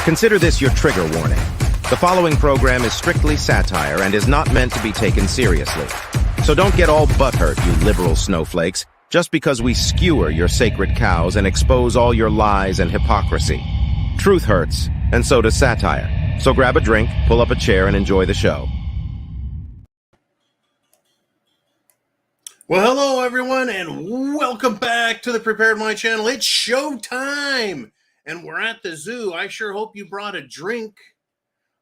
Consider this your trigger warning. The following program is strictly satire and is not meant to be taken seriously. So don't get all butthurt, you liberal snowflakes, just because we skewer your sacred cows and expose all your lies and hypocrisy. Truth hurts, and so does satire. So grab a drink, pull up a chair, and enjoy the show. Well, hello, everyone, and welcome back to the Prepared Mind channel. It's showtime, and we're at the zoo. I sure hope you brought a drink.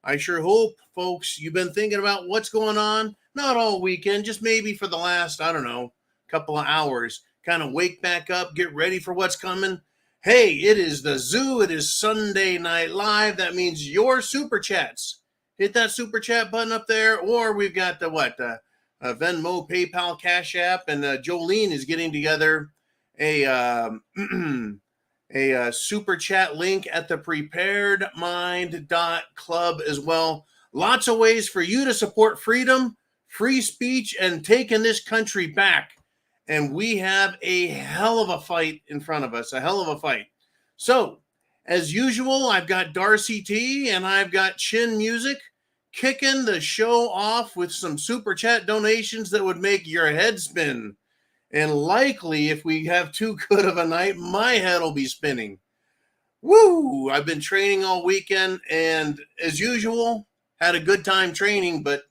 I sure hope, folks, you've been thinking about what's going on, not all weekend, just maybe for the last, I don't know, couple of hours. Kind of wake back up, get ready for what's coming. Hey, it is the zoo. It is Sunday Night Live. That means your super chats. Hit that super chat button up there, or we've got the Venmo, PayPal, CashApp, and Jolene is getting together a super chat link at the preparedmind.club as well. Lots of ways for you to support freedom, free speech, and taking this country back. And we have a hell of a fight in front of us, a hell of a fight. So, as usual, I've got Darcy T and I've got Chin Music kicking the show off with some super chat donations that would make your head spin. And likely, if we have too good of a night, my head will be spinning. Woo! I've been training all weekend, and as usual, had a good time training, but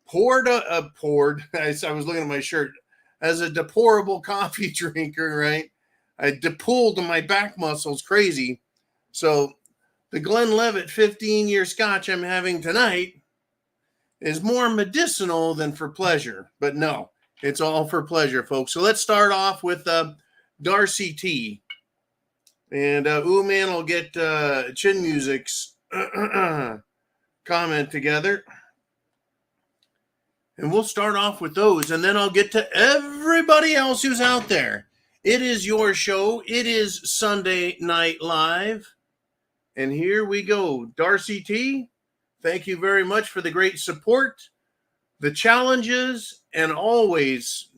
poured. I was looking at my shirt. As a deplorable coffee drinker, right? I depulled my back muscles crazy. So the Glenlivet 15-year scotch I'm having tonight is more medicinal than for pleasure. But no, it's all for pleasure, folks. So let's start off with Darcy T. And Man will get Chin Music's comment together. And we'll start off with those, and then I'll get to everybody else who's out there. It is your show. It is Sunday Night Live. And here we go. Darcy T, thank you very much for the great support, the challenges, and always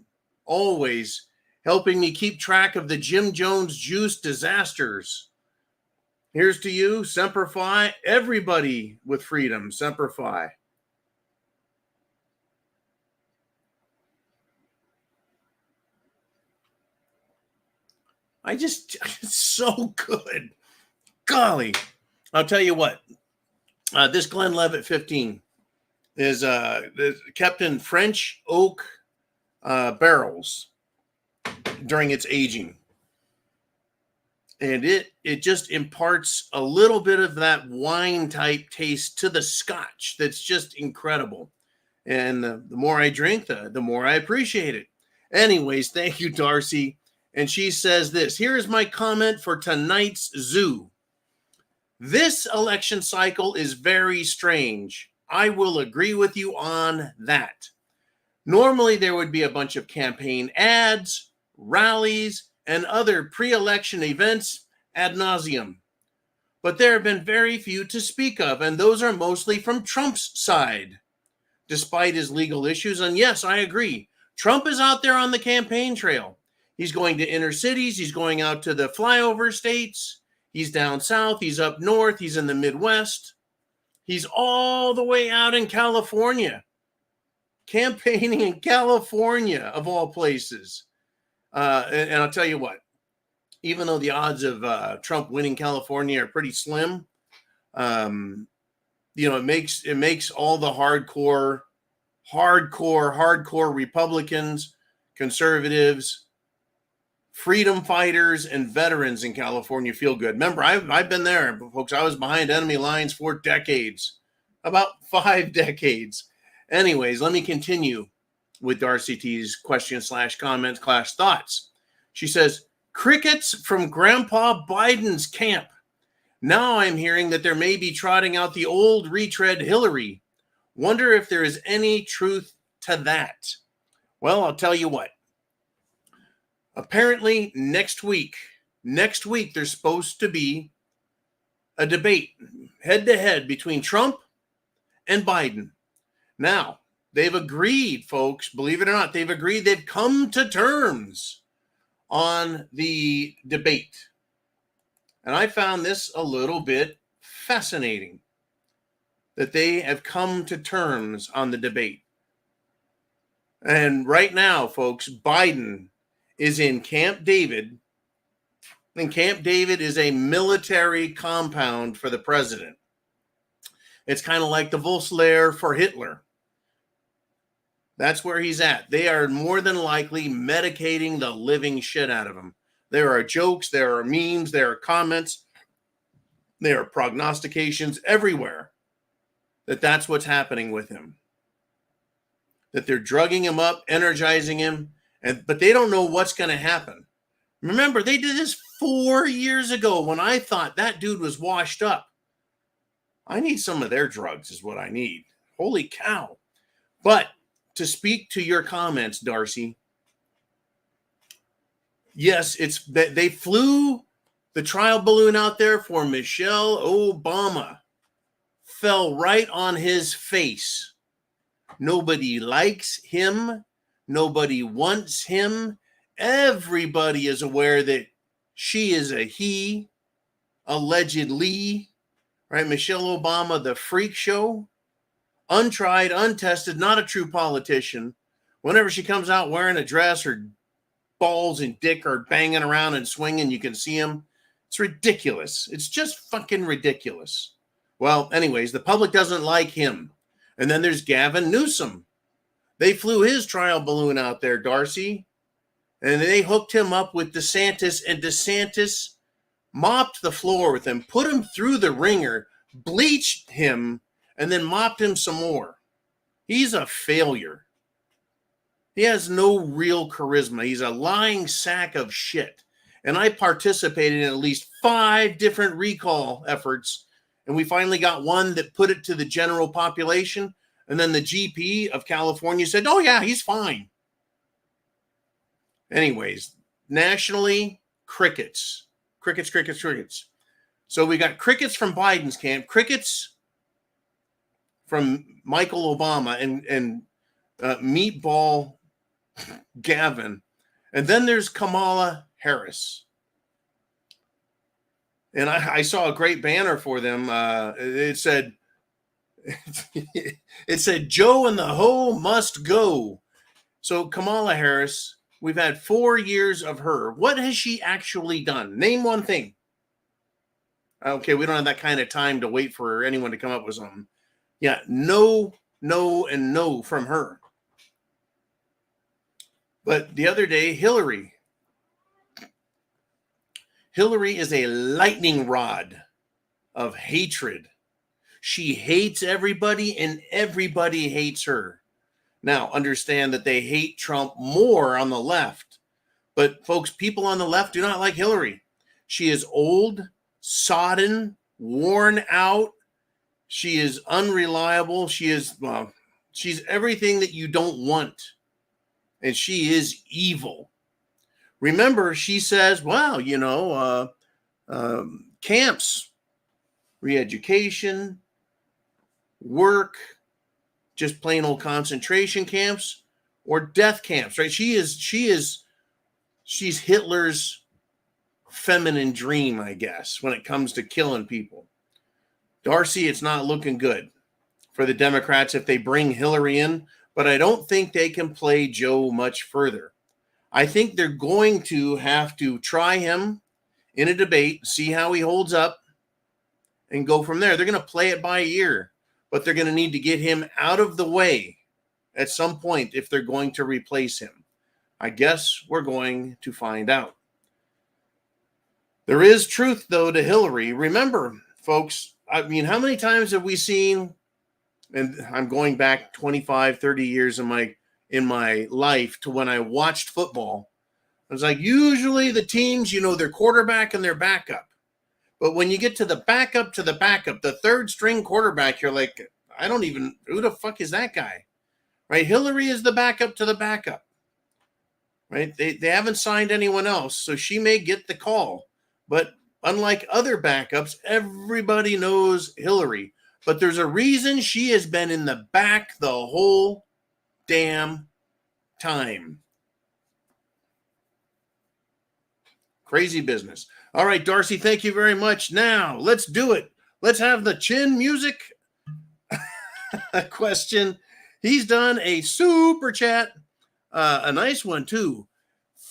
helping me keep track of the Jim Jones juice disasters. Here's to you. Semper Fi. Everybody with freedom. Semper Fi. It's so good. Golly. I'll tell you what. This Glenlivet 15 is kept in French oak barrels during its aging. And it just imparts a little bit of that wine type taste to the scotch that's just incredible. And the more I drink, the more I appreciate it. Anyways, thank you, Darcy. And she says this, here is my comment for tonight's zoo. This election cycle is very strange. I will agree with you on that. Normally, there would be a bunch of campaign ads, rallies, and other pre-election events ad nauseum. But there have been very few to speak of, and those are mostly from Trump's side, despite his legal issues. And yes, I agree. Trump is out there on the campaign trail. He's going to inner cities. He's going out to the flyover states. He's down south. He's up north. He's in the Midwest. He's all the way out in California, campaigning in California, of all places. And I'll tell you what, even though the odds of Trump winning California are pretty slim, it makes all the hardcore Republicans, conservatives, freedom fighters, and veterans in California feel good. Remember, I've been there, folks. I was behind enemy lines for decades, about 5 decades. Anyways, let me continue with Darcy T's question/comment/thoughts. She says, crickets from Grandpa Biden's camp. Now I'm hearing that there may be trotting out the old retread Hillary. Wonder if there is any truth to that. Well, I'll tell you what. Apparently, next week, there's supposed to be a debate head-to-head between Trump and Biden. Now, they've agreed, folks, believe it or not, they've come to terms on the debate. And I found this a little bit fascinating that they have come to terms on the debate. And right now, folks, Biden is in Camp David, and Camp David is a military compound for the president. It's kind of like the Volkslager for Hitler. That's where he's at. They are more than likely medicating the living shit out of him. There are jokes, there are memes, there are comments, there are prognostications everywhere that's what's happening with him. That they're drugging him up, energizing him, but they don't know what's going to happen. Remember, they did this 4 years ago when I thought that dude was washed up. I need some of their drugs is what I need. Holy cow. But to speak to your comments, Darcy, yes, they flew the trial balloon out there for Michelle Obama. Fell right on his face. Nobody likes him. Nobody wants him. Everybody is aware that she is a he, allegedly, right? Michelle Obama, the freak show, untried, untested, not a true politician. Whenever she comes out wearing a dress, her balls and dick are banging around and swinging. You can see them. It's ridiculous. It's just fucking ridiculous. Well, anyways, the public doesn't like him. And then there's Gavin Newsom. They flew his trial balloon out there, Darcy, and they hooked him up with DeSantis, and DeSantis mopped the floor with him, put him through the ringer, bleached him, and then mopped him some more. He's a failure. He has no real charisma. He's a lying sack of shit. And I participated in at least 5 different recall efforts. And we finally got one that put it to the general population. And then the GP of California said, oh, yeah, he's fine. Anyways, nationally, crickets. Crickets, crickets, crickets. So we got crickets from Biden's camp, crickets from Michael Obama and Meatball Gavin. And then there's Kamala Harris. And I saw a great banner for them. It said, Joe and the hoe must go. So Kamala Harris, we've had 4 years of her. What has she actually done? Name one thing. Okay, we don't have that kind of time to wait for anyone to come up with something. Yeah, no, and no from her. But the other day, Hillary is a lightning rod of hatred. She hates everybody and everybody hates her. Now, understand that they hate Trump more on the left. But folks, people on the left do not like Hillary. She is old, sodden, worn out. She is unreliable. She's everything that you don't want. And she is evil. Remember, she says, well, camps, re-education, work, just plain old concentration camps, or death camps, right? She's Hitler's feminine dream, I guess, when it comes to killing people. Darcy, it's not looking good for the Democrats if they bring Hillary in, but I don't think they can play Joe much further. I think they're going to have to try him in a debate, see how he holds up, and go from there. They're going to play it by ear, but they're going to need to get him out of the way at some point if they're going to replace him. I guess we're going to find out. There is truth, though, to Hillary. Remember, folks, I mean, how many times have we seen, and I'm going back 25, 30 years in my life to when I watched football. I was like, usually the teams, their quarterback and their backup. But when you get to the backup, the third string quarterback, you're like, who the fuck is that guy? Right? Hillary is the backup to the backup. Right? They haven't signed anyone else, so she may get the call. But unlike other backups, everybody knows Hillary. But there's a reason she has been in the back the whole damn time. Crazy business. All right, Darcy, thank you very much. Now, let's do it. let's have the Chin Music question. He's done a super chat, a nice one too.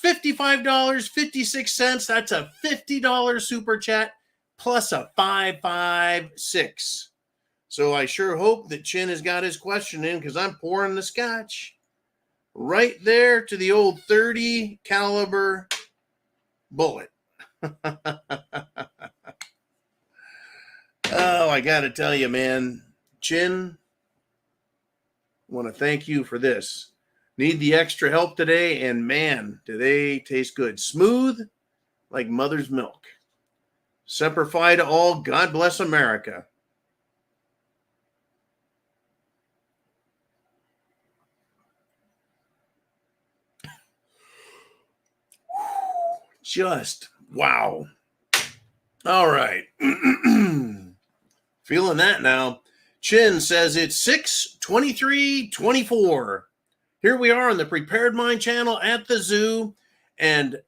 $55.56. That's a $50 super chat plus a 556. So I sure hope that Chin has got his question in, because I'm pouring the scotch right there to the old 30 caliber bullet. Oh, I got to tell you, man, Chin, I want to thank you for this. Need the extra help today, and man, do they taste good. Smooth like mother's milk. Semper Fi to all. God bless America. Just wow. All right. Feeling that now. Chin says it's 6/23/24. Here we are on the Prepared Mind channel at the zoo, and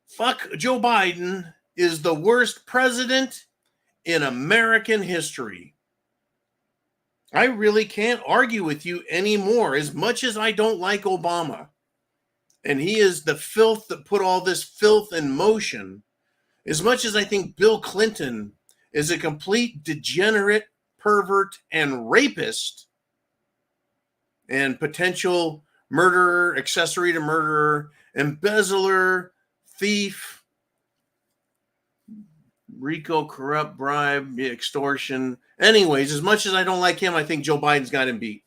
fuck Joe Biden is the worst president in American history. I really can't argue with you anymore, as much as I don't like Obama. And he is the filth that put all this filth in motion. As much as I think Bill Clinton is a complete degenerate, pervert, and rapist, and potential murderer, accessory to murderer, embezzler, thief, RICO, corrupt, bribe, extortion. Anyways, as much as I don't like him, I think Joe Biden's got him beat.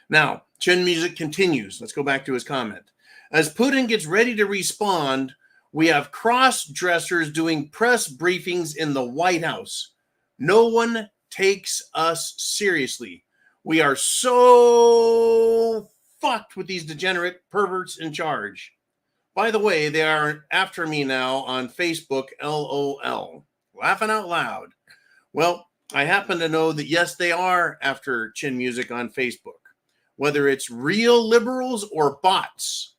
Now, Chin Music continues. Let's go back to his comment. As Putin gets ready to respond, we have cross-dressers doing press briefings in the White House. No one takes us seriously. We are so fucked with these degenerate perverts in charge. By the way, they are after me now on Facebook, LOL. Laughing out loud. Well, I happen to know that, yes, they are after Chin Music on Facebook. Whether it's real liberals or bots,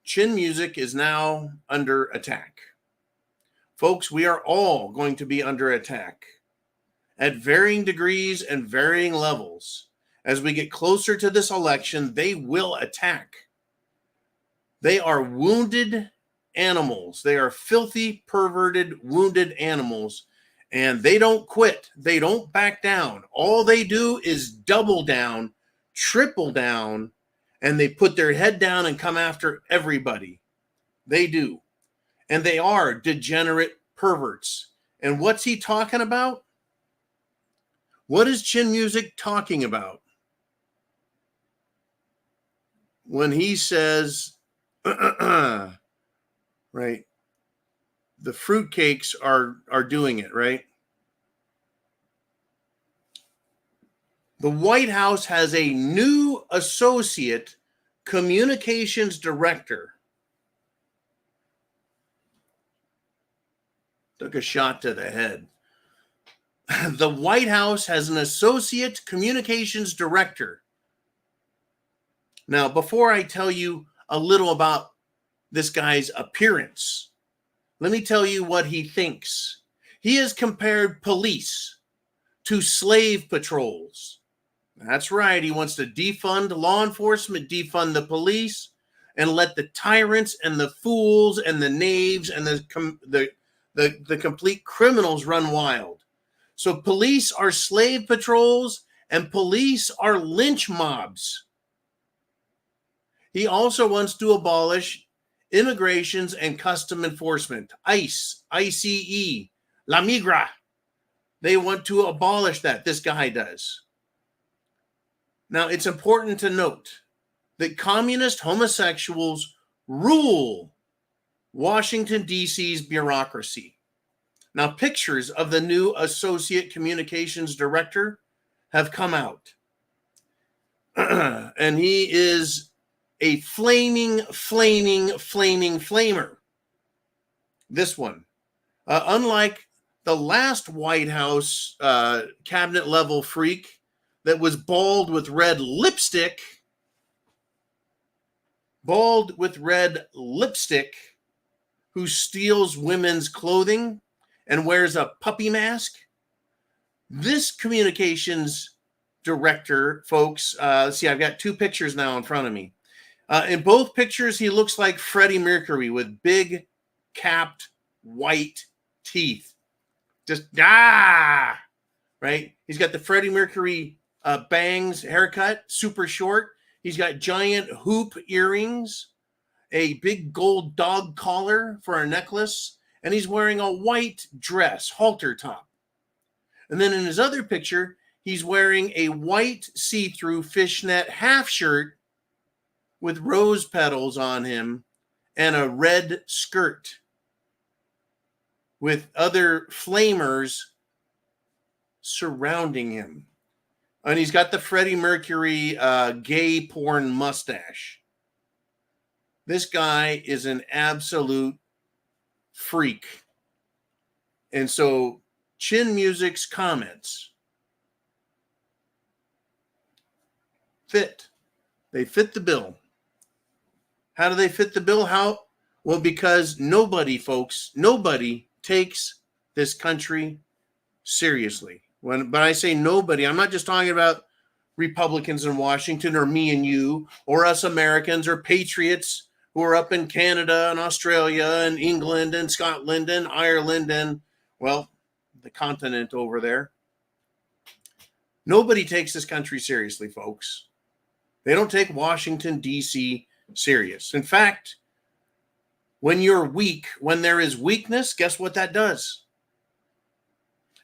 Chin Music is now under attack. Folks, we are all going to be under attack at varying degrees and varying levels. As we get closer to this election, they will attack. They are wounded animals. They are filthy, perverted, wounded animals, and they don't quit. They don't back down. All they do is double down, triple down, and they put their head down and come after everybody. They do. And they are degenerate perverts. And what's he talking about? What is Chin Music talking about when he says, right, the fruitcakes are doing it, right? The White House has a new associate communications director. Took a shot to the head. The White House has an associate communications director. Now, before I tell you a little about this guy's appearance, let me tell you what he thinks. He has compared police to slave patrols. That's right. He wants to defund law enforcement, defund the police, and let the tyrants and the fools and the knaves and the complete criminals run wild. So police are slave patrols and police are lynch mobs. He also wants to abolish immigrations and custom enforcement, ICE, ICE, La Migra. They want to abolish that. This guy does. Now, it's important to note that communist homosexuals rule Washington, D.C.'s bureaucracy. Now, pictures of the new associate communications director have come out. And he is a flaming flamer. This one. Unlike the last White House cabinet level freak that was bald with red lipstick, who steals women's clothing and wears a puppy mask. This communications director, folks, see, I've got two pictures now in front of me. In both pictures, he looks like Freddie Mercury with big, capped, white teeth. Just, right? He's got the Freddie Mercury bangs haircut, super short. He's got giant hoop earrings, a big gold dog collar for a necklace, and he's wearing a white dress, halter top. And then in his other picture, he's wearing a white see-through fishnet half shirt with rose petals on him and a red skirt with other flamers surrounding him. And he's got the Freddie Mercury gay porn mustache. This guy is an absolute freak. And so Chin Music's comments fit. They fit the bill. How do they fit the bill? How? Well, because nobody, folks, nobody takes this country seriously. When I say nobody, I'm not just talking about Republicans in Washington or me and you or us Americans or patriots who are up in Canada and Australia and England and Scotland and Ireland and, well, the continent over there. Nobody takes this country seriously, folks. They don't take Washington, D.C. serious. In fact, when you're weak, when there is weakness, guess what that does?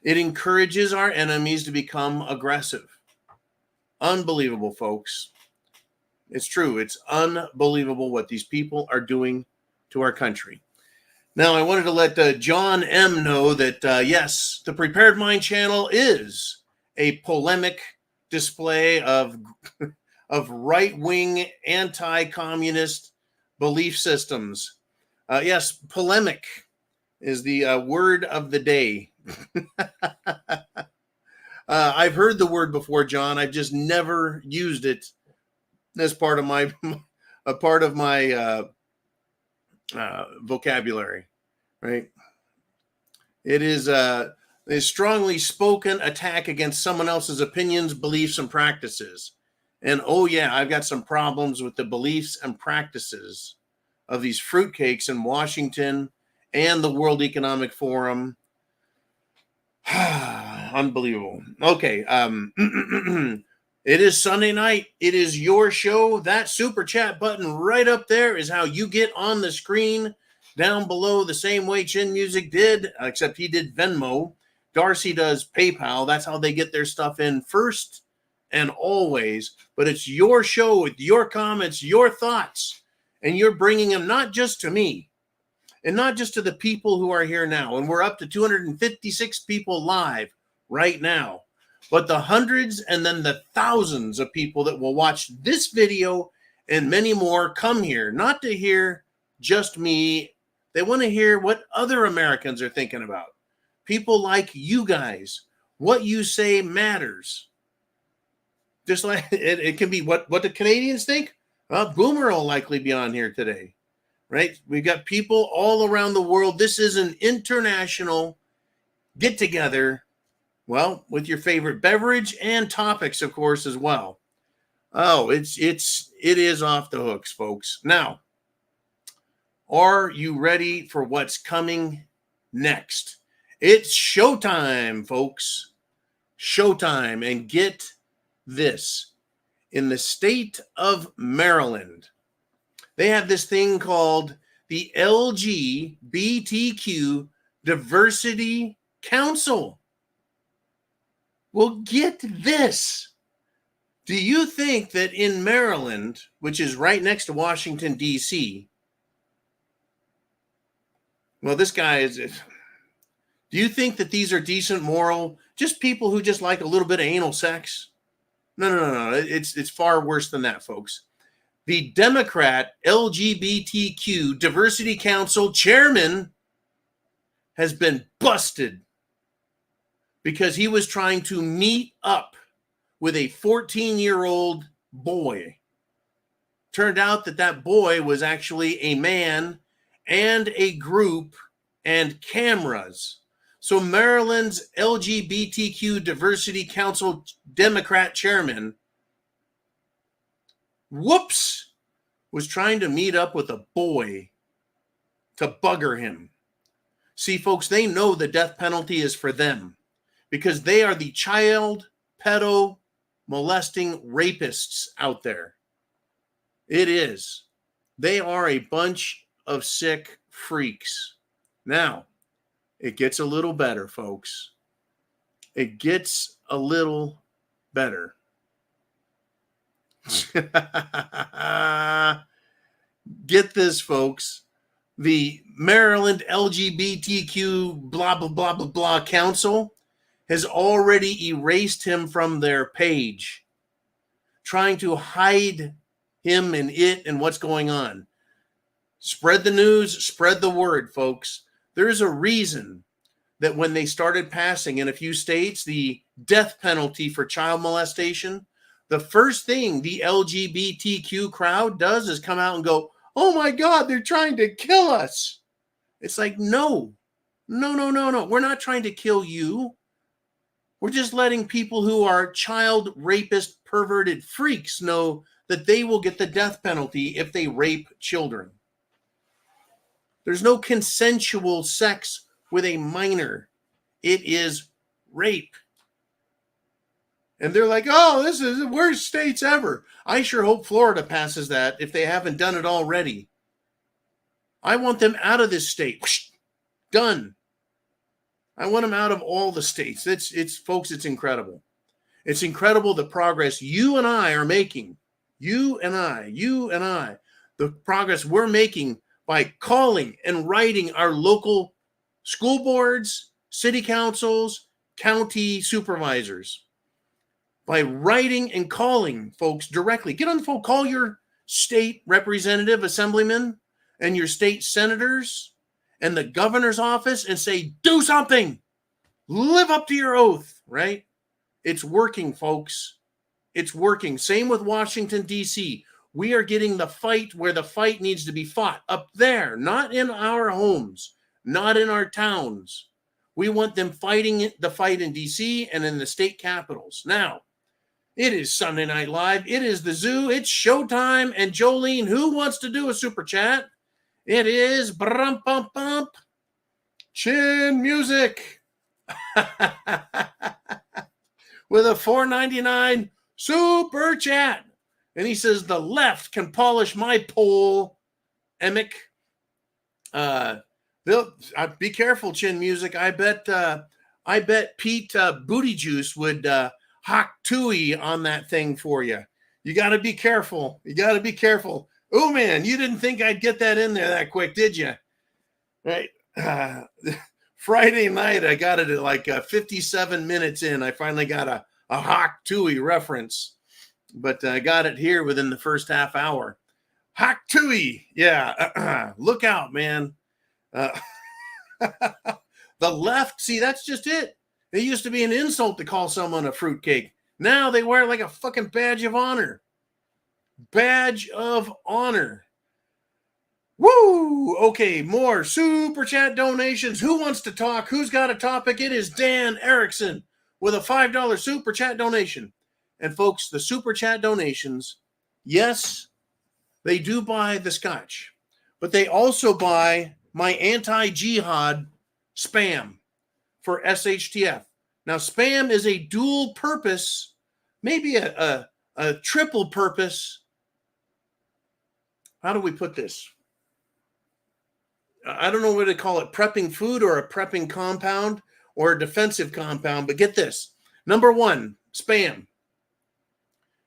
It encourages our enemies to become aggressive. Unbelievable, folks. It's true. It's unbelievable what these people are doing to our country. Now, I wanted to let John M. know that, yes, the Prepared Mind channel is a polemic display of right-wing, anti-communist belief systems. Yes, polemic is the word of the day. I've heard the word before, John. I've just never used it as part of my vocabulary, right? It is a strongly spoken attack against someone else's opinions, beliefs, and practices. And oh yeah, I've got some problems with the beliefs and practices of these fruitcakes in Washington and the World Economic Forum. Unbelievable. Okay. It is Sunday night. It is your show. That super chat button right up there is how you get on the screen down below, the same way Chin Music did, except he did Venmo. Darcy does PayPal. That's how they get their stuff in first and always. But it's your show with your comments, your thoughts, and you're bringing them not just to me and not just to the people who are here now. And we're up to 256 people live right now. But the hundreds and then the thousands of people that will watch this video and many more come here, not to hear just me. They want to hear what other Americans are thinking about. People like you guys. What you say matters. Just like it can be what the Canadians think. Boomer will likely be on here today, right? We've got people all around the world. This is an international get-together. Well, with your favorite beverage and topics, of course, as well. Oh, it is off the hooks, folks. Now, are you ready for what's coming next? It's showtime, folks. Showtime. And get this. In the state of Maryland, they have this thing called the LGBTQ Diversity Council. Well, get this. Do you think that in Maryland, which is right next to Washington, D.C., well, this guy is, do you think that these are decent, moral, just people who just like a little bit of anal sex? No. It's far worse than that, folks. The Democrat LGBTQ Diversity Council chairman has been busted because he was trying to meet up with a 14-year-old boy. Turned out that boy was actually a man and a group and cameras. So Maryland's LGBTQ Diversity Council Democrat chairman, whoops, was trying to meet up with a boy to bugger him. See, folks, they know the death penalty is for them because they are the child pedo molesting rapists out there. It is. They are a bunch of sick freaks. Now, it gets a little better, folks. It gets a little better. Get this, folks. The Maryland LGBTQ blah, blah, blah, blah, blah council has already erased him from their page, trying to hide him and it and what's going on. Spread the news, spread the word, folks. There's a reason that when they started passing in a few states the death penalty for child molestation, the first thing the LGBTQ crowd does is come out and go, oh my God, they're trying to kill us. It's like, no. We're not trying to kill you. We're just letting people who are child rapist, perverted freaks know that they will get the death penalty if they rape children. There's no consensual sex with a minor. It is rape. And they're like, oh, this is the worst states ever. I sure hope Florida passes that if they haven't done it already. I want them out of this state. Whoosh, done. I want them out of all the states. It's folks, it's incredible. It's incredible the progress you and I are making. You and I. The progress we're making by calling and writing our local school boards, city councils, county supervisors. By writing and calling folks directly. Get on the phone, call your state representative, assemblyman, and your state senators and the governor's office and say, do something. Live up to your oath, right? It's working, folks. It's working. Same with Washington, D.C. We are getting the fight where the fight needs to be fought, up there, not in our homes, not in our towns. We want them fighting the fight in D.C. and in the state capitals. Now, it is Sunday Night Live. It is the zoo. It's showtime. And Jolene, who wants to do a super chat? It is bump, bump, bump. Chin music. With a $4.99 super chat. And he says, the left can polish my pole. Emick. Be careful, Chin music. I bet Pete Booty Juice would hock tooey on that thing for you. You got to be careful. Oh, man, you didn't think I'd get that in there that quick, did you? Right. Friday night, I got it at like 57 minutes in. I finally got a hock tooey reference, but I got it here within the first half hour. Hock tooey. Yeah. Look out, man. The left, see, that's just it. It used to be an insult to call someone a fruitcake. Now they wear it like a fucking badge of honor. Badge of honor. Woo! Okay, more super chat donations. Who wants to talk? Who's got a topic? It is Dan Erickson with a $5 super chat donation. And folks, the super chat donations, yes, they do buy the scotch, but they also buy my anti-jihad spam for SHTF. Now, spam is a dual purpose, maybe a triple purpose. How do we put this? I don't know what to call it, prepping food or a prepping compound or a defensive compound, but get this. Number one, spam.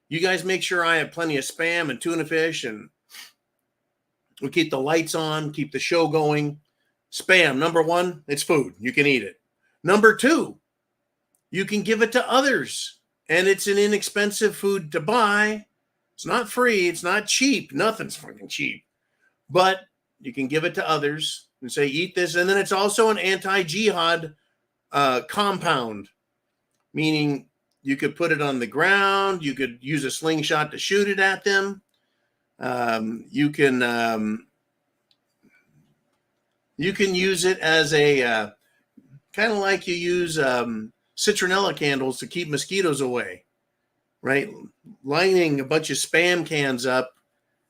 You guys make sure I have plenty of spam and tuna fish, and we keep the lights on, keep the show going. Spam, number one, it's food. You can eat it. Number two, you can give it to others, and it's an inexpensive food to buy. It's not free. It's not cheap. Nothing's fucking cheap. But you can give it to others and say, eat this. And then it's also an anti-jihad compound, meaning you could put it on the ground. You could use a slingshot to shoot it at them. You can use it as a kind of like you use citronella candles to keep mosquitoes away, right? Lining a bunch of spam cans up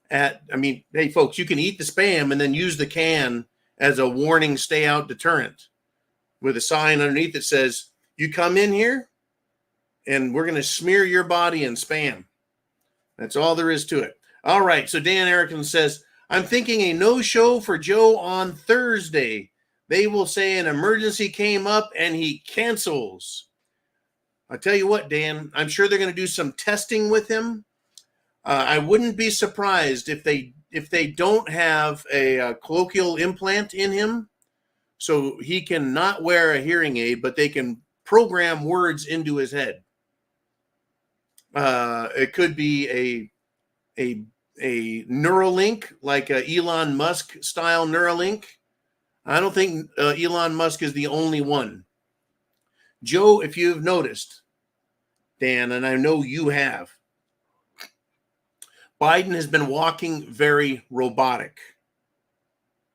hey, folks, you can eat the spam and then use the can as a warning stay out deterrent with a sign underneath that says, you come in here and we're going to smear your body in spam. That's all there is to it. All right. So Dan Erickson says, I'm thinking a no-show for Joe on Thursday. They will say an emergency came up and he cancels. I'll tell you what, Dan, I'm sure they're going to do some testing with him. I wouldn't be surprised if they don't have a colloquial implant in him, so he can not wear a hearing aid, but they can program words into his head. It could be a Neuralink, like a Elon Musk style Neuralink. I don't think Elon Musk is the only one. Joe, if you've noticed, Dan, and I know you have, Biden has been walking very robotic.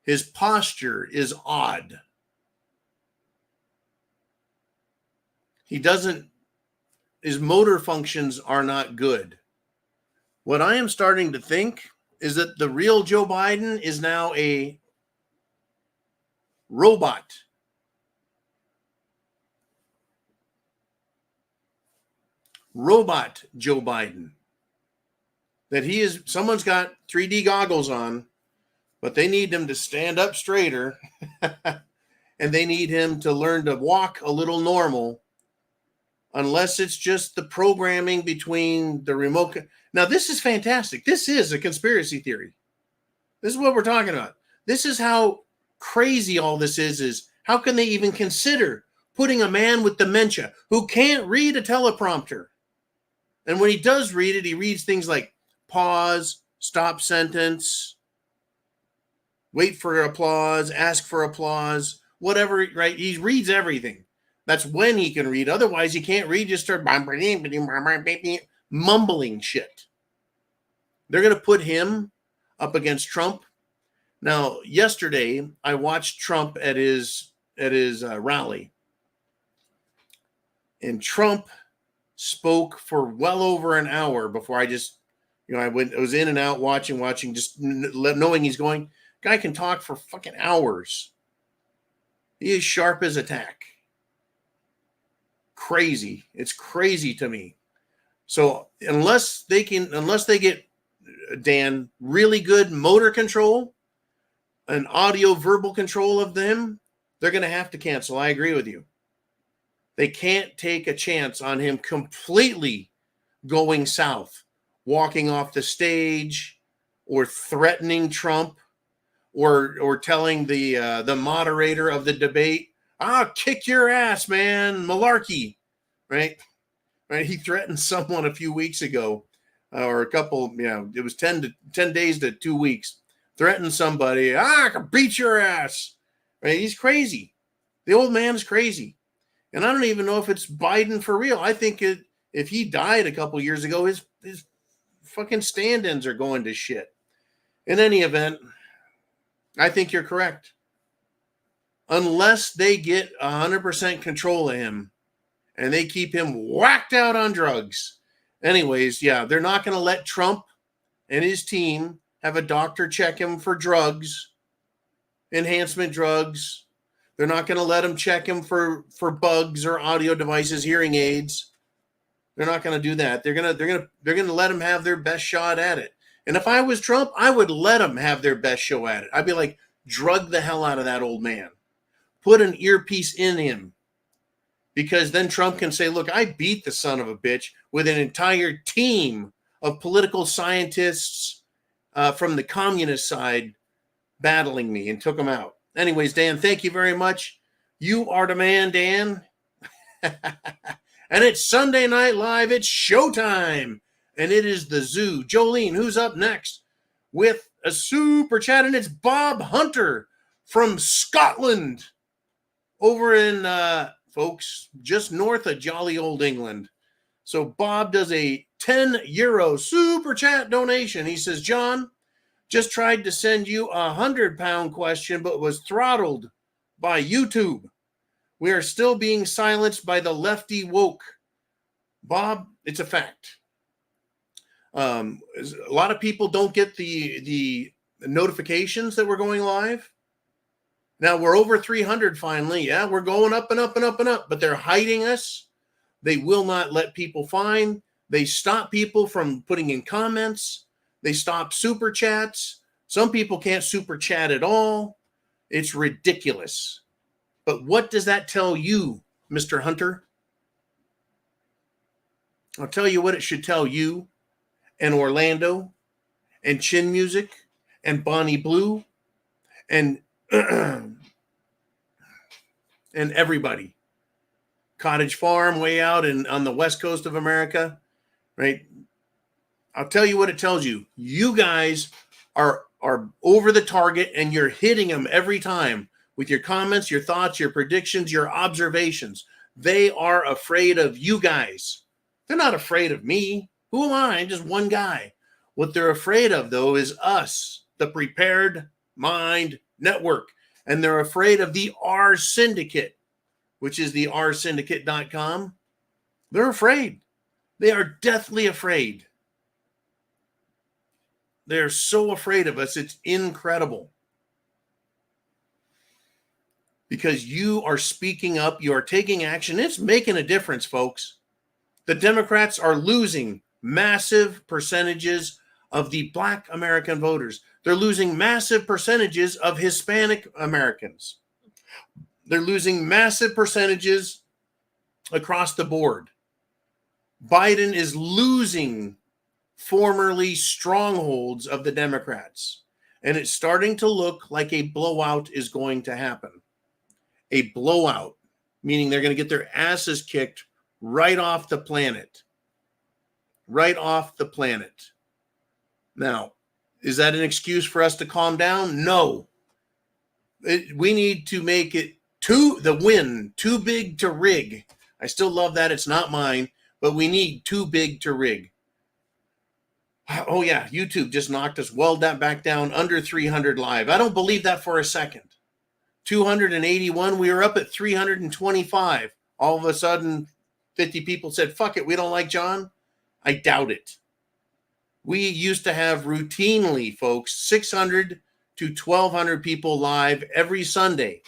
His posture is odd. His motor functions are not good. What I am starting to think is that the real Joe Biden is now a robot. Robot Joe Biden. That someone's got 3D goggles on, but they need him to stand up straighter and they need him to learn to walk a little normal, unless it's just the programming between the remote. Now, this is fantastic. This is a conspiracy theory. This is what we're talking about. This is how crazy all this is how can they even consider putting a man with dementia who can't read a teleprompter? And when he does read it, he reads things like pause, stop sentence, wait for applause, ask for applause, whatever, right? He reads everything. That's when he can read. Otherwise, he can't read. Just start mumbling shit. They're going to put him up against Trump. Now, yesterday, I watched Trump at his rally. And Trump spoke for well over an hour before I was in and out watching, just knowing he's going. Guy can talk for fucking hours. He is sharp as a tack. Crazy. It's crazy to me. So unless they get, Dan, really good motor control and audio verbal control of them, they're going to have to cancel. I agree with you. They can't take a chance on him completely going south, walking off the stage, or threatening Trump, or telling the moderator of the debate, "I'll kick your ass, man," malarkey, right? Right? He threatened someone a few weeks ago, or a couple. It was 10 days to 2 weeks. Threatened somebody, "I can beat your ass." Right? He's crazy. The old man is crazy. And I don't even know if it's Biden for real. I think if he died a couple years ago, his fucking stand-ins are going to shit. In any event, I think you're correct. Unless they get 100% control of him and they keep him whacked out on drugs. Anyways, yeah, they're not going to let Trump and his team have a doctor check him for drugs, enhancement drugs. They're not going to let him check him for bugs or audio devices, hearing aids. They're not going to do that. They're going to let him have their best shot at it. And if I was Trump, I would let them have their best show at it. I'd be like, drug the hell out of that old man. Put an earpiece in him. Because then Trump can say, look, I beat the son of a bitch with an entire team of political scientists from the communist side battling me, and took him out. Anyways, Dan, thank you very much. You are the man, Dan. And it's Sunday Night Live. It's showtime. And it is the zoo. Jolene, who's up next with a super chat? And it's Bob Hunter from Scotland, over in, folks, just north of jolly old England. So Bob does a €10 super chat donation. He says, John, just tried to send you a 100-pound question, but was throttled by YouTube. We are still being silenced by the lefty woke. Bob, it's a fact. A lot of people don't get the notifications that we're going live. Now we're over 300 finally. Yeah, we're going up and up and up and up, but they're hiding us. They will not let people find. They stop people from putting in comments. They stop super chats. Some people can't super chat at all. It's ridiculous. But what does that tell you, Mr. Hunter? I'll tell you what it should tell you, and Orlando, and Chin Music, and Bonnie Blue, and and everybody. Cottage Farm way out on the west coast of America, right? I'll tell you what it tells you. You guys are over the target, and you're hitting them every time with your comments, your thoughts, your predictions, your observations. They are afraid of you guys. They're not afraid of me. Who am I? I'm just one guy. What they're afraid of, though, is us, the Prepared Mind Network. And they're afraid of the R Syndicate, which is the rsyndicate.com. They're afraid. They are deathly afraid. They're so afraid of us. It's incredible. Because you are speaking up. You are taking action. It's making a difference, folks. The Democrats are losing massive percentages of the Black American voters. They're losing massive percentages of Hispanic Americans. They're losing massive percentages across the board. Biden is losing formerly strongholds of the Democrats. And it's starting to look like a blowout is going to happen. A blowout, meaning they're going to get their asses kicked right off the planet. Right off the planet. Now, is that an excuse for us to calm down? No. We need to make it the win too big to rig. I still love that. It's not mine, but we need too big to rig. Oh, yeah. YouTube just knocked us well back down under 300 live. I don't believe that for a second. 281. We were up at 325. All of a sudden, 50 people said, fuck it, we don't like John. I doubt it. We used to have routinely, folks, 600 to 1,200 people live every Sunday.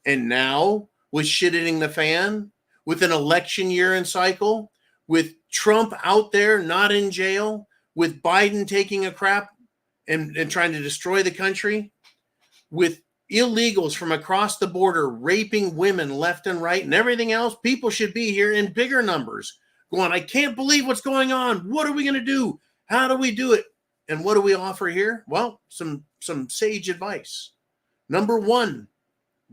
And now, with shit hitting the fan, with an election year in cycle, with Trump out there, not in jail, with Biden taking a crap and trying to destroy the country, with illegals from across the border raping women left and right and everything else, people should be here in bigger numbers going, I can't believe what's going on. What are we going to do? How do we do it? And what do we offer here? Well, some sage advice. Number one,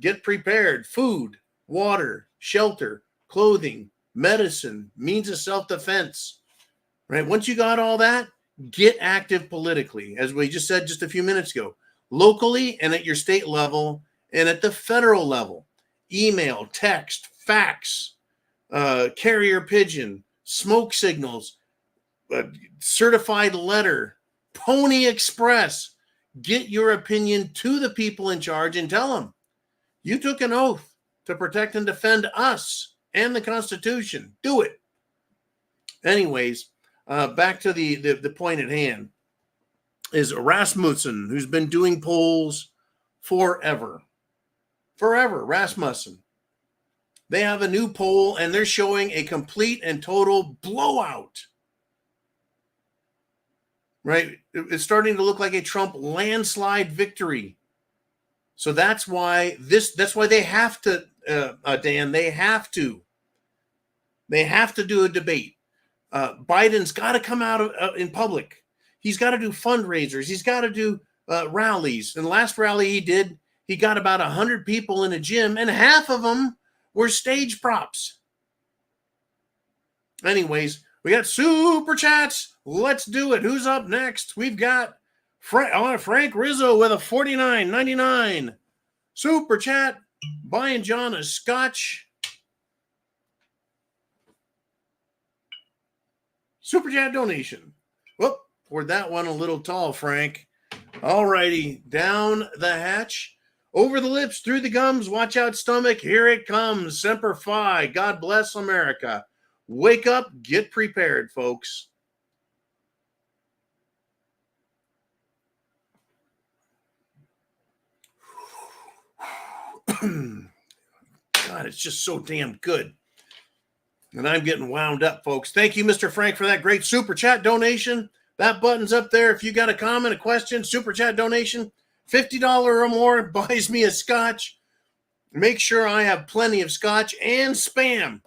get prepared. Food, water, shelter, clothing, medicine, means of self-defense. Right? Once you got all that, get active politically, as we just said just a few minutes ago, locally and at your state level and at the federal level. Email, text, fax, carrier pigeon, smoke signals, certified letter, Pony Express. Get your opinion to the people in charge and tell them you took an oath to protect and defend us and the Constitution. Do it. Anyways, back to the point at hand is Rasmussen, who's been doing polls forever. Forever, Rasmussen. They have a new poll, and they're showing a complete and total blowout. Right? It's starting to look like a Trump landslide victory. So that's why they have to, Dan, they have to do a debate. Biden's got to come out in public. He's got to do fundraisers. He's got to do rallies. And the last rally he did, he got about 100 people in a gym, and half of them were stage props. Anyways, we got super chats. Let's do it. Who's up next? We've got Frank Rizzo with a $49.99 super chat, buying John a scotch. Super chat donation. Whoop, poured that one a little tall, Frank. All righty, down the hatch. Over the lips, through the gums, watch out stomach, here it comes. Semper Fi, God bless America. Wake up, get prepared, folks. God, it's just so damn good. And I'm getting wound up, folks. Thank you, Mr. Frank, for that great super chat donation. That button's up there. If you got a comment, a question, super chat donation, $50 or more buys me a scotch. Make sure I have plenty of scotch and spam.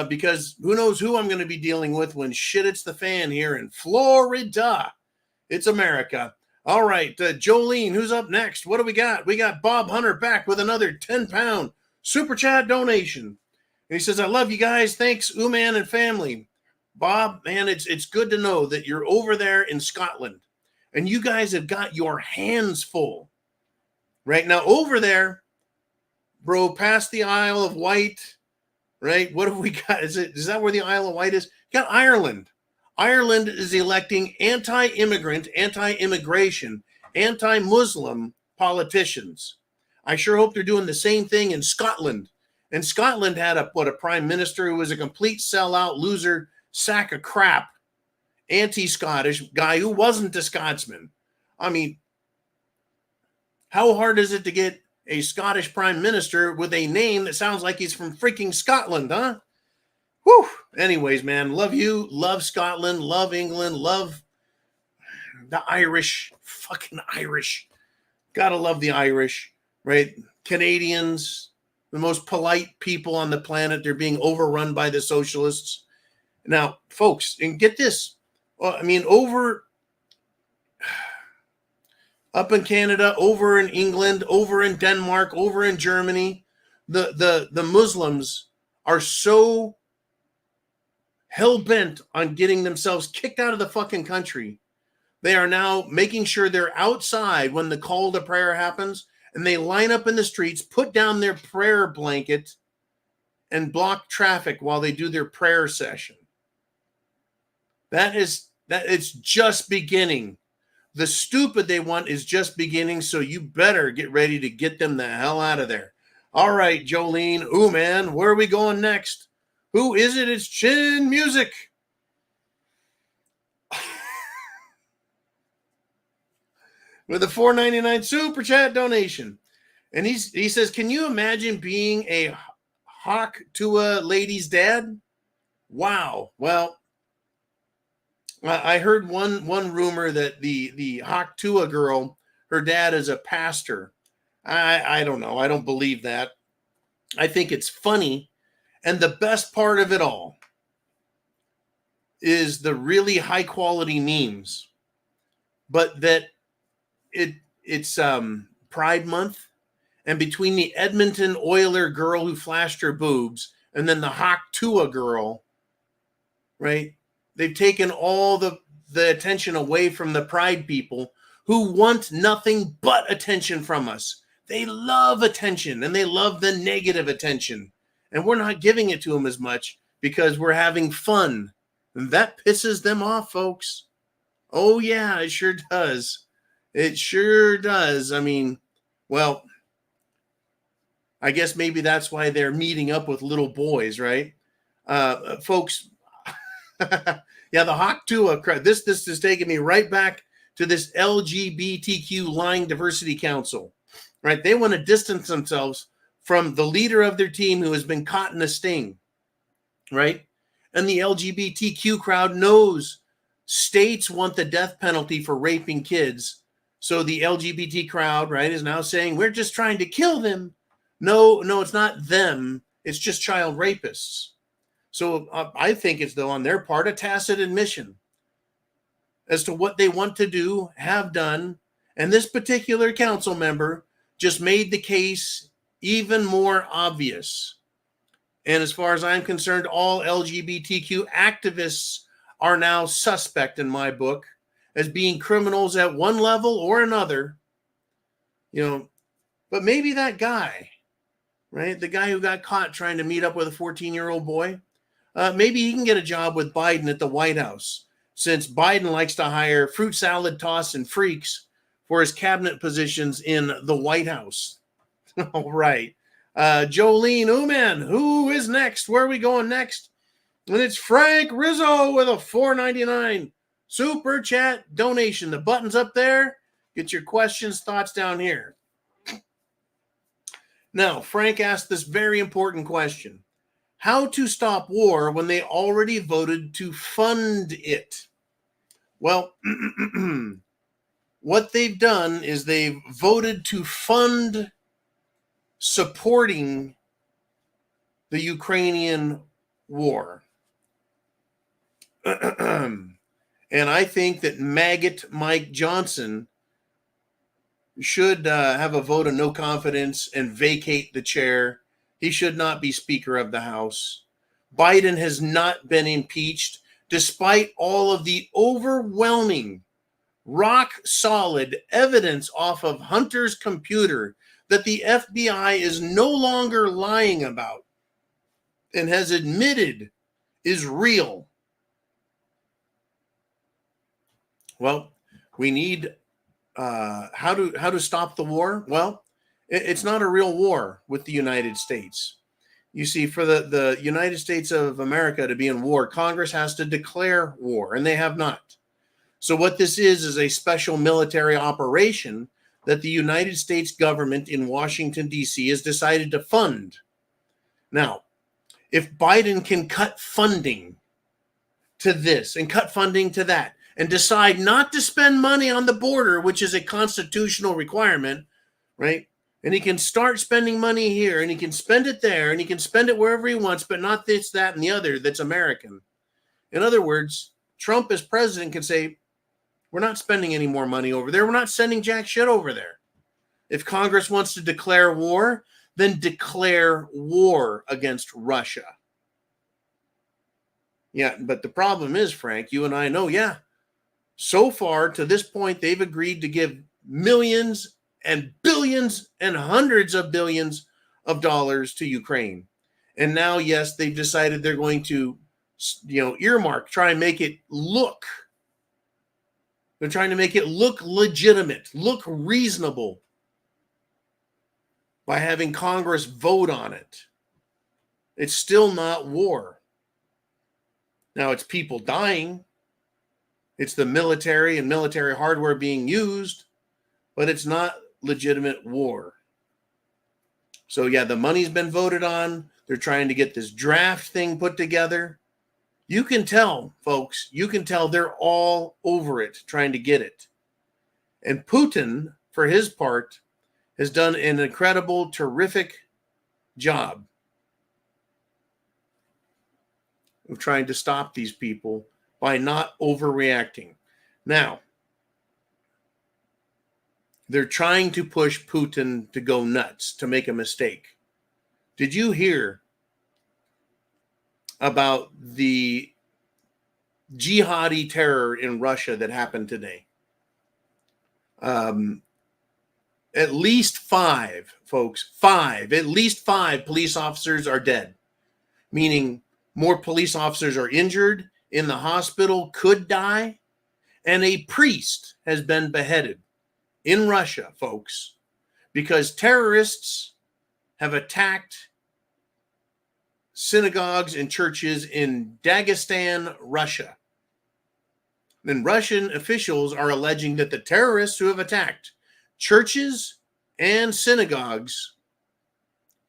Because who knows who I'm going to be dealing with when shit hits the fan here in Florida. It's America. All right, Jolene, who's up next? What do we got? We got Bob Hunter back with another 10-pound super chat donation. And he says, I love you guys. Thanks, Uman and family. Bob, man, it's good to know that you're over there in Scotland. And you guys have got your hands full. Right now, over there, bro, past the Isle of Wight, right? What have we got? Is that where the Isle of Wight is? You got Ireland. Ireland is electing anti-immigrant, anti-immigration, anti-Muslim politicians. I sure hope they're doing the same thing in Scotland. And Scotland had a prime minister who was a complete sellout, loser, sack of crap, anti-Scottish guy who wasn't a Scotsman. I mean, how hard is it to get a Scottish prime minister with a name that sounds like he's from freaking Scotland, huh? Whew. Anyways, man, love you, love Scotland, love England, love the Irish, fucking Irish. Gotta love the Irish, right? Canadians, the most polite people on the planet. They're being overrun by the socialists. Now, folks, and get this. I mean, up in Canada, over in England, over in Denmark, over in Germany, the Muslims are so hell-bent on getting themselves kicked out of the fucking country. They are now making sure they're outside when the call to prayer happens, and they line up in the streets, put down their prayer blanket, and block traffic while they do their prayer session. That it's just beginning. The stupid they want is just beginning, so you better get ready to get them the hell out of there. All right, Jolene. Ooh, man, where are we going next? Who is it? It's Chin Music. With a $4.99 super chat donation. And he says, can you imagine being a hawk to a lady's dad? Wow. Well, I heard one rumor that the hawk to a girl, her dad is a pastor. I don't know. I don't believe that. I think it's funny. And the best part of it all is the really high quality memes, but that it's Pride Month, and between the Edmonton Oiler girl who flashed her boobs and then the Hawk Tua girl, right? They've taken all the attention away from the Pride people who want nothing but attention from us. They love attention, and they love the negative attention. And we're not giving it to them as much because we're having fun. And that pisses them off, folks. Oh, yeah, it sure does. It sure does. I mean, well, I guess maybe that's why they're meeting up with little boys, right? Folks, yeah, the Hawk Tua, this is taking me right back to this LGBTQ Line Diversity Council, right? They want to distance themselves from the leader of their team who has been caught in a sting, right? And the LGBTQ crowd knows states want the death penalty for raping kids. So the LGBT crowd, right, is now saying, we're just trying to kill them. No, it's not them. It's just child rapists. So I think it's, though, on their part, a tacit admission as to what they want to do, have done. And this particular council member just made the case even more obvious. And as far as I'm concerned, all LGBTQ activists are now suspect in my book as being criminals at one level or another, but maybe that guy, right? The guy who got caught trying to meet up with a 14-year-old boy, maybe he can get a job with Biden at the White House, since Biden likes to hire fruit salad tossing freaks for his cabinet positions in the White House. All right. Jolene Uman, who is next? Where are we going next? And it's Frank Rizzo with a $4.99 super chat donation. The button's up there. Get your questions, thoughts down here. Now, Frank asked this very important question. How to stop war when they already voted to fund it? Well, what they've done is they've voted to fund supporting the Ukrainian war. And I think that maggot Mike Johnson should have a vote of no confidence and vacate the chair. He should not be Speaker of the House. Biden has not been impeached, despite all of the overwhelming, rock-solid evidence off of Hunter's computer that the FBI is no longer lying about and has admitted is real. Well, we need how to stop the war? Well, it's not a real war with the United States. You see, for the United States of America to be in war, Congress has to declare war, and they have not. So what this is a special military operation that the United States government in Washington, D.C. has decided to fund. Now, if Biden can cut funding to this and cut funding to that and decide not to spend money on the border, which is a constitutional requirement, right? And he can start spending money here and he can spend it there and he can spend it wherever he wants, but not this, that, and the other that's American. In other words, Trump as president can say, we're not spending any more money over there. We're not sending jack shit over there. If Congress wants to declare war, then declare war against Russia. Yeah, but the problem is, Frank, you and I know, so far to this point, they've agreed to give millions and billions and hundreds of billions of dollars to Ukraine. And now, yes, they've decided they're going to, earmark, try and make it look. They're trying to make it look legitimate, look reasonable by having Congress vote on it. It's still not war. Now, it's people dying. It's the military and military hardware being used, but it's not legitimate war. So, the money's been voted on. They're trying to get this draft thing put together. You can tell, folks, they're all over it, trying to get it. And Putin, for his part, has done an incredible, terrific job of trying to stop these people by not overreacting. Now, they're trying to push Putin to go nuts, to make a mistake. Did you hear about the jihadi terror in Russia that happened today? At least 5, folks, at least 5 police officers are dead, meaning more police officers are injured, in the hospital, could die, and a priest has been beheaded in Russia, folks, because terrorists have attacked synagogues and churches in Dagestan, Russia. And Russian officials are alleging that the terrorists who have attacked churches and synagogues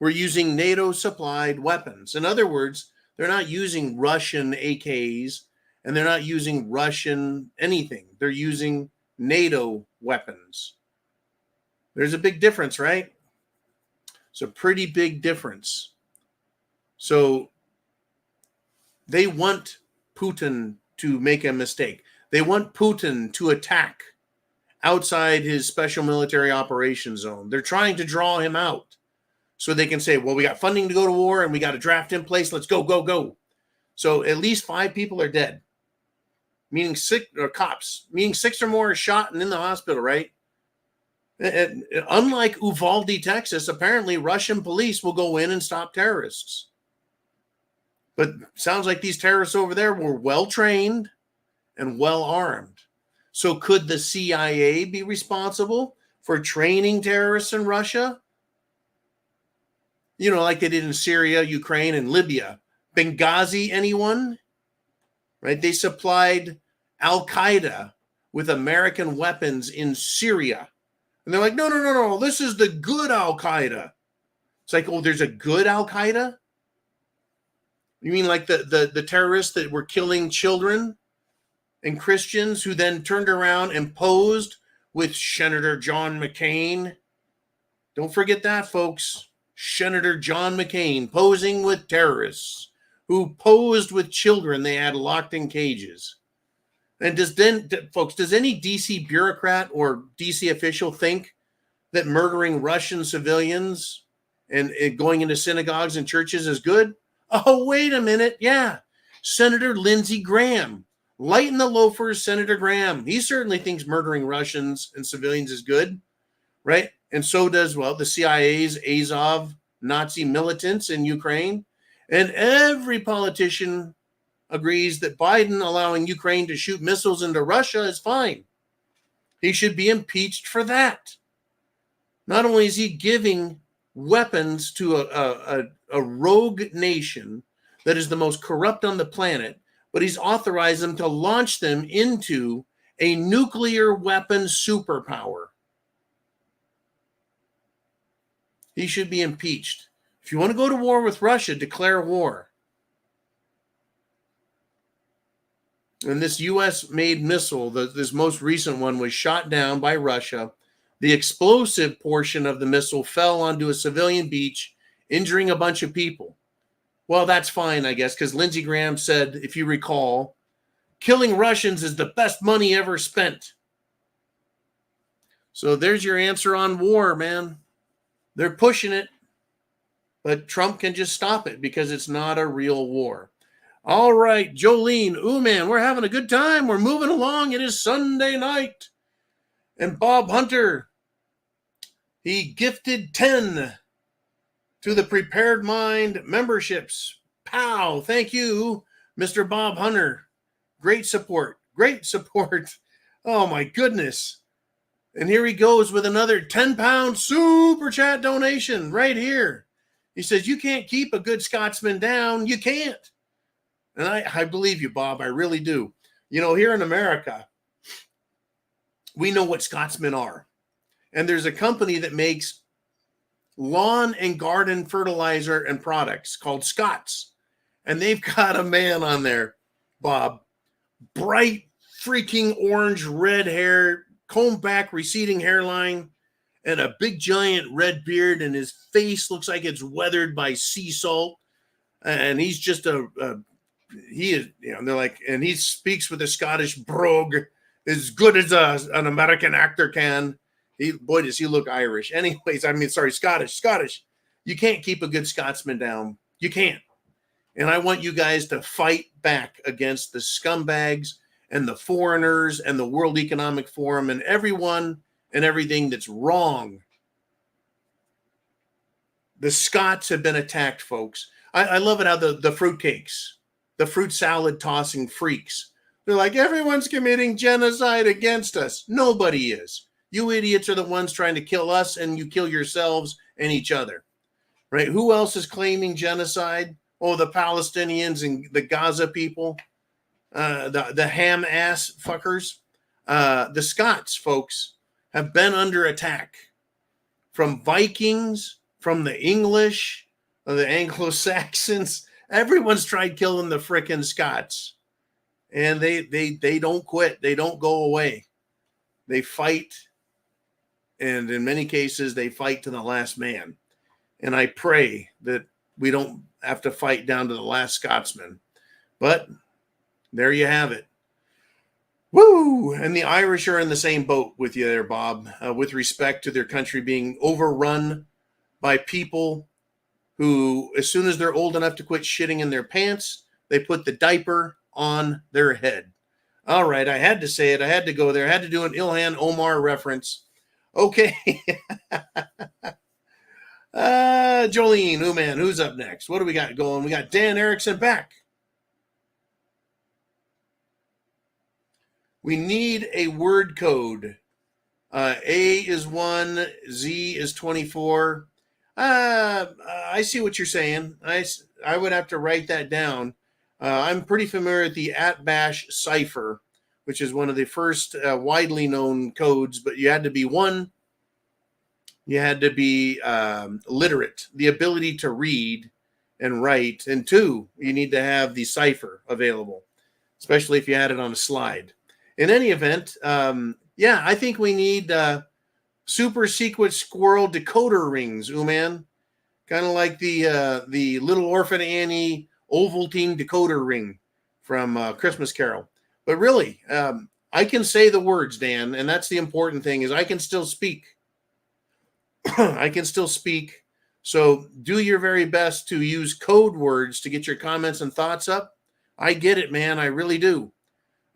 were using NATO-supplied weapons. In other words, they're not using Russian AKs and they're not using Russian anything. They're using NATO weapons. There's a big difference, right? It's a pretty big difference. So they want Putin to make a mistake. They want Putin to attack outside his special military operations zone. They're trying to draw him out so they can say, well, we got funding to go to war and we got a draft in place. Let's go, go, go. So at least 5 people are dead, meaning 6 or cops, meaning 6 or more are shot and in the hospital, right? And unlike Uvalde, Texas, apparently Russian police will go in and stop terrorists. But sounds like these terrorists over there were well trained and well armed. So could the CIA be responsible for training terrorists in Russia? Like they did in Syria, Ukraine, and Libya. Benghazi, anyone? Right? They supplied Al-Qaeda with American weapons in Syria. And they're like, no, no, no, no, this is the good Al-Qaeda. It's like, oh, there's a good Al-Qaeda? You mean like the terrorists that were killing children and Christians who then turned around and posed with Senator John McCain? Don't forget that, folks. Senator John McCain posing with terrorists who posed with children they had locked in cages. And does any DC bureaucrat or DC official think that murdering Russian civilians and going into synagogues and churches is good? Oh, wait a minute. Yeah. Senator Lindsey Graham. Lighten the loafers, Senator Graham. He certainly thinks murdering Russians and civilians is good, right? And so does, the CIA's Azov Nazi militants in Ukraine. And every politician agrees that Biden allowing Ukraine to shoot missiles into Russia is fine. He should be impeached for that. Not only is he giving weapons to a rogue nation that is the most corrupt on the planet, but he's authorized them to launch them into a nuclear weapon superpower. He should be impeached. If you want to go to war with Russia, declare war. And this U.S.-made missile, this most recent one, was shot down by Russia. The explosive portion of the missile fell onto a civilian beach, injuring a bunch of people. Well, that's fine, I guess, because Lindsey Graham said, if you recall, killing Russians is the best money ever spent. So there's your answer on war, man. They're pushing it, but Trump can just stop it because it's not a real war. All right, Jolene, ooh, man, we're having a good time. We're moving along. It is Sunday night. And Bob Hunter, he gifted 10 to the Prepared Mind memberships. Pow, thank you, Mr. Bob Hunter. Great support, great support. Oh, my goodness. And here he goes with another 10-pound super chat donation right here. He says, you can't keep a good Scotsman down. You can't. And I believe you, Bob. I really do. Here in America, we know what Scotsmen are. And there's a company that makes lawn and garden fertilizer and products called Scots. And they've got a man on there, Bob. Bright freaking orange red hair, combed back, receding hairline, and a big giant red beard. And his face looks like it's weathered by sea salt. And he's just he is, and they're like, and he speaks with a Scottish brogue as good as an American actor can. Boy, does he look Irish. Anyways, Scottish. You can't keep a good Scotsman down. You can't. And I want you guys to fight back against the scumbags and the foreigners and the World Economic Forum and everyone and everything that's wrong. The Scots have been attacked, folks. I love it how the fruitcakes, the fruit salad tossing freaks, they're like, everyone's committing genocide against us. Nobody is. You idiots are the ones trying to kill us, and you kill yourselves and each other, right? Who else is claiming genocide? Oh, the Palestinians and the Gaza people, the ham ass fuckers. The Scots, folks, have been under attack from Vikings, from the English, the Anglo-Saxons. Everyone's tried killing the frickin' Scots, and they don't quit. They don't go away. They fight, and in many cases, they fight to the last man. And I pray that we don't have to fight down to the last Scotsman. But there you have it. Woo! And the Irish are in the same boat with you there, Bob, with respect to their country being overrun by people who, as soon as they're old enough to quit shitting in their pants, they put the diaper on their head. All right, I had to say it. I had to go there. I had to do an Ilhan Omar reference. Okay. Jolene, oh man, who's up next? What do we got going? We got Dan Erickson back. We need a word code. A is 1, Z is 24. I see what you're saying. I would have to write that down. I'm pretty familiar with the @bash cipher, which is one of the first widely known codes, but you had to be one, you had to be literate, the ability to read and write, and two, you need to have the cipher available, especially if you had it on a slide. In any event, yeah, I think we need super secret squirrel decoder rings, Uman. Kind of like the Little Orphan Annie Ovaltine decoder ring from Christmas Carol. But really, I can say the words, Dan, and that's the important thing, is I can still speak. I can still speak. So do your very best to use code words to get your comments and thoughts up. I get it, man. I really do.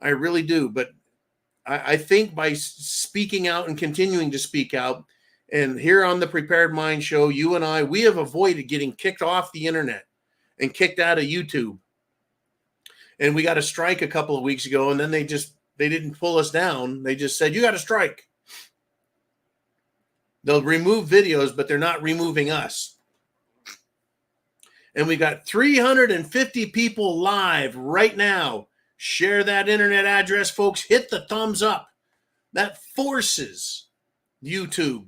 I really do. But I think by speaking out and continuing to speak out, and here on the Prepared Mind Show, you and I, we have avoided getting kicked off the internet and kicked out of YouTube. And we got a strike a couple of weeks ago, and then they didn't pull us down. They just said, you got a strike. They'll remove videos, but they're not removing us. And we got 350 people live right now. Share that internet address, folks. Hit the thumbs up. That forces YouTube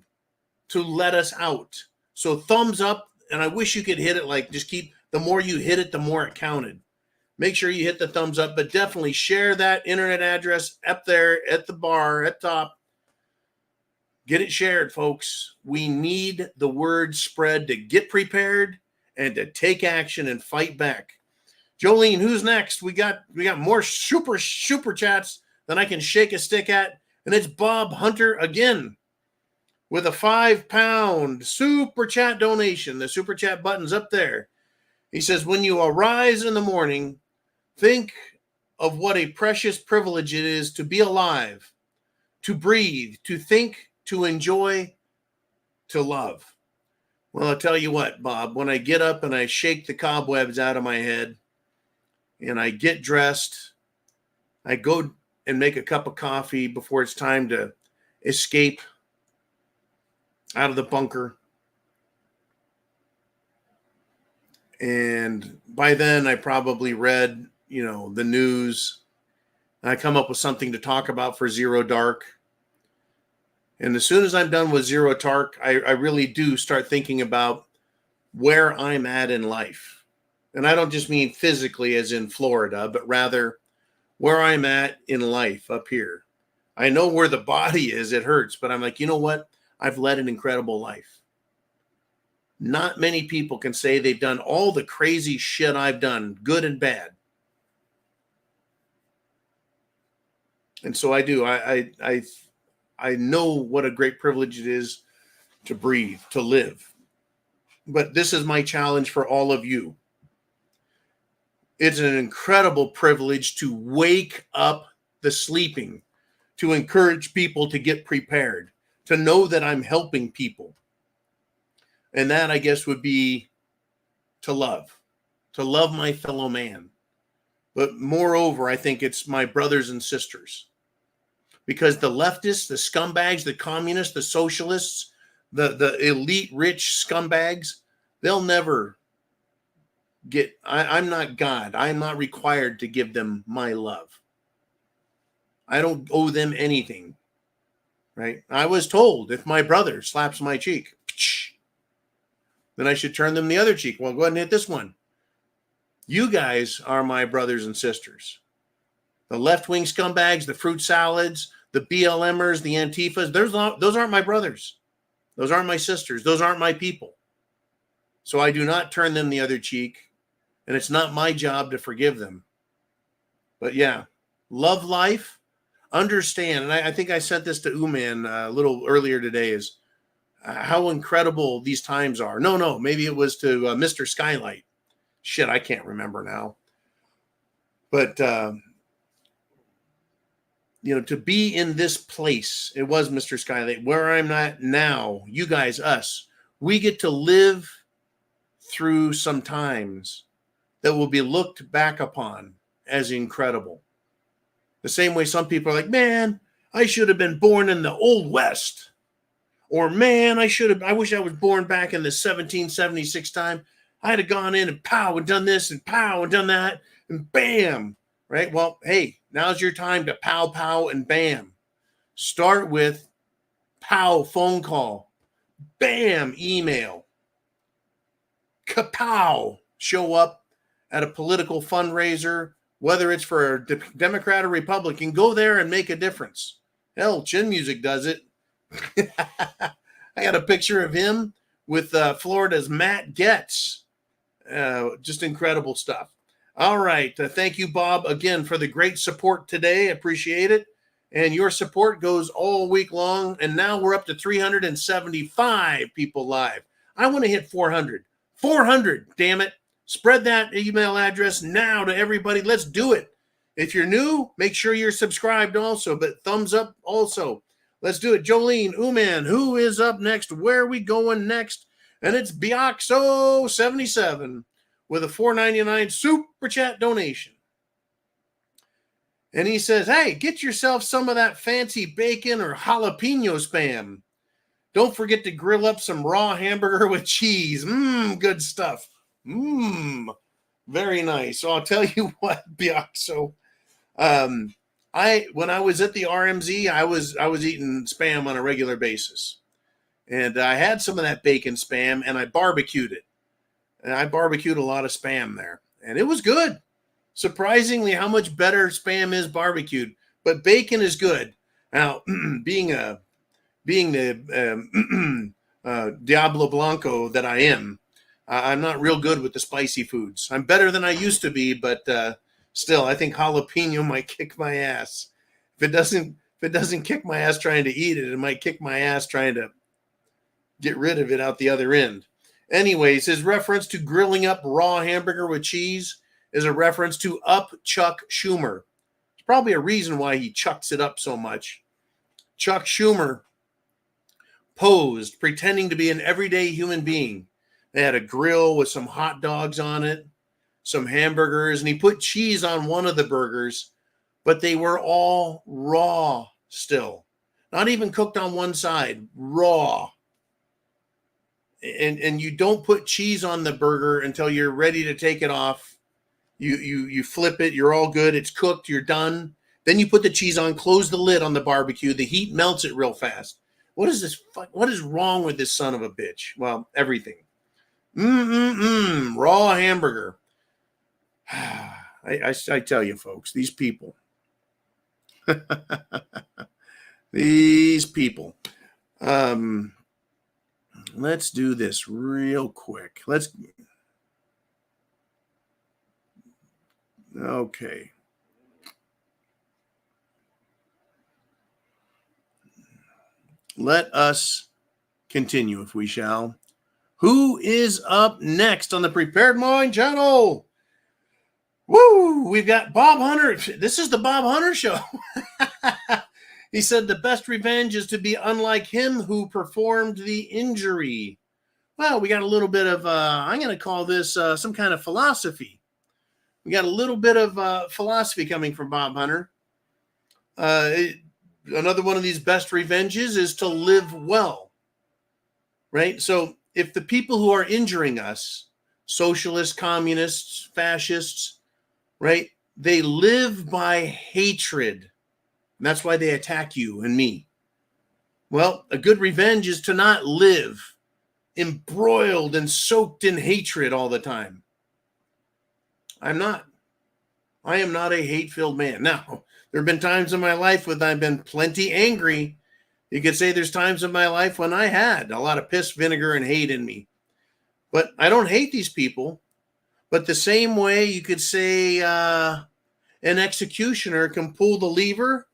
to let us out. So thumbs up, and I wish you could hit it like just keep, the more you hit it, the more it counted. Make sure you hit the thumbs up, but definitely share that internet address up there at the bar, at top. Get it shared, folks. We need the word spread to get prepared and to take action and fight back. Jolene, who's next? We got more super chats than I can shake a stick at, and it's Bob Hunter again with a £5 super chat donation. The super chat button's up there. He says, when you arise in the morning, think of what a precious privilege it is to be alive, to breathe, to think, to enjoy, to love. Well, I'll tell you what, Bob, when I get up and I shake the cobwebs out of my head and I get dressed, I go and make a cup of coffee before it's time to escape out of the bunker. And by then I probably read, the news. I come up with something to talk about for Zero Dark. And as soon as I'm done with Zero Dark, I really do start thinking about where I'm at in life. And I don't just mean physically as in Florida, but rather where I'm at in life up here. I know where the body is. It hurts, but I'm like, you know what? I've led an incredible life. Not many people can say they've done all the crazy shit I've done, good and bad. And so I do. I know what a great privilege it is to breathe, to live. But this is my challenge for all of you. It's an incredible privilege to wake up the sleeping, to encourage people to get prepared, to know that I'm helping people. And that, I guess, would be to love my fellow man. But moreover, I think it's my brothers and sisters. Because the leftists, the scumbags, the communists, the socialists, the elite rich scumbags, they'll never get, I'm not God. I'm not required to give them my love. I don't owe them anything, right? I was told if my brother slaps my cheek, then I should turn them the other cheek. Well, go ahead and hit this one. You guys are my brothers and sisters. The left-wing scumbags, the fruit salads, the BLMers, the Antifas, those aren't my brothers. Those aren't my sisters. Those aren't my people. So I do not turn them the other cheek, and it's not my job to forgive them. But yeah, love life, understand, and I think I sent this to Uman a little earlier today, is how incredible these times are. No, maybe it was to Mr. Skylight. Shit, I can't remember now. But to be in this place, it was Mr. Skylight, where I'm at now, you guys, us, we get to live through some times that will be looked back upon as incredible. The same way some people are like, man, I should have been born in the Old West. Or, man, I wish I was born back in the 1776 time. I'd have gone in and pow and done this and pow and done that and bam, right? Well, hey, now's your time to pow, pow, and bam. Start with pow, phone call, bam, email, kapow, show up at a political fundraiser, whether it's for a Democrat or Republican, go there and make a difference. Hell, Chin Music does it. I got a picture of him with Florida's Matt Getz. Just incredible stuff. All right. Thank you, Bob, again, for the great support today. Appreciate it. And your support goes all week long. And now we're up to 375 people live. I want to hit 400. 400, damn it. Spread that email address now to everybody. Let's do it. If you're new, make sure you're subscribed also, but thumbs up also. Let's do it. Jolene, Uman, who is up next? Where are we going next? And it's Bioxo77 with a $4.99 super chat donation. And he says, hey, get yourself some of that fancy bacon or jalapeno spam. Don't forget to grill up some raw hamburger with cheese. Good stuff. Very nice. So I'll tell you what, Bioxo. When I was at the RMZ, I was eating spam on a regular basis. And I had some of that bacon spam and I barbecued it. And I barbecued a lot of spam there. And it was good. Surprisingly, how much better spam is barbecued. But bacon is good. Now, being the Diablo Blanco that I am, I'm not real good with the spicy foods. I'm better than I used to be, but still, I think jalapeno might kick my ass. If it doesn't kick my ass trying to eat it, it might kick my ass trying to get rid of it out the other end. Anyways, his reference to grilling up raw hamburger with cheese is a reference to Up Chuck Schumer. There's probably a reason why he chucks it up so much. Chuck Schumer posed, pretending to be an everyday human being. They had a grill with some hot dogs on it, some hamburgers, and he put cheese on one of the burgers, but they were all raw still. Not even cooked on one side, raw. And you don't put cheese on the burger until you're ready to take it off. You flip it, you're all good, it's cooked, you're done. Then you put the cheese on, close the lid on the barbecue, the heat melts it real fast. What is wrong with this son of a bitch? Well, everything. Raw hamburger. I tell you, folks, these people. These people. Let's do this real quick. Okay. Let us continue, if we shall. Who is up next on the Prepared Mind channel? Woo! We've got Bob Hunter. This is the Bob Hunter show. He said the best revenge is to be unlike him who performed the injury. Well, we got a little bit of, I'm going to call this some kind of philosophy. We got a little bit of philosophy coming from Bob Hunter. Another one of these best revenges is to live well, right? So if the people who are injuring us, socialists, communists, fascists, right, they live by hatred. And that's why they attack you and me. Well, a good revenge is to not live embroiled and soaked in hatred all the time. I am not a hate-filled man. Now, there have been times in my life when I've been plenty angry. You could say there's times in my life when I had a lot of piss, vinegar, and hate in me. But I don't hate these people. But the same way you could say an executioner can pull the lever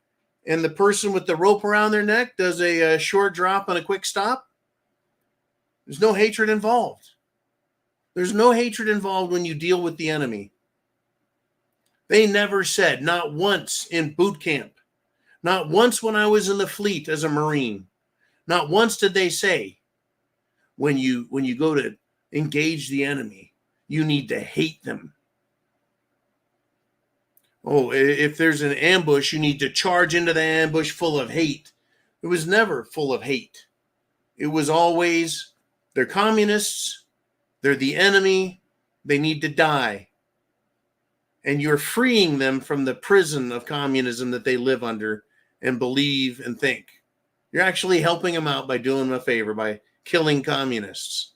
and the person with the rope around their neck does a short drop and a quick stop. There's no hatred involved. There's no hatred involved when you deal with the enemy. They never said, not once in boot camp, not once when I was in the fleet as a Marine, not once did they say, when you go to engage the enemy, you need to hate them. Oh, if there's an ambush, you need to charge into the ambush full of hate. It was never full of hate. It was always, they're communists, they're the enemy, they need to die. And you're freeing them from the prison of communism that they live under and believe and think. You're actually helping them out by doing them a favor, by killing communists.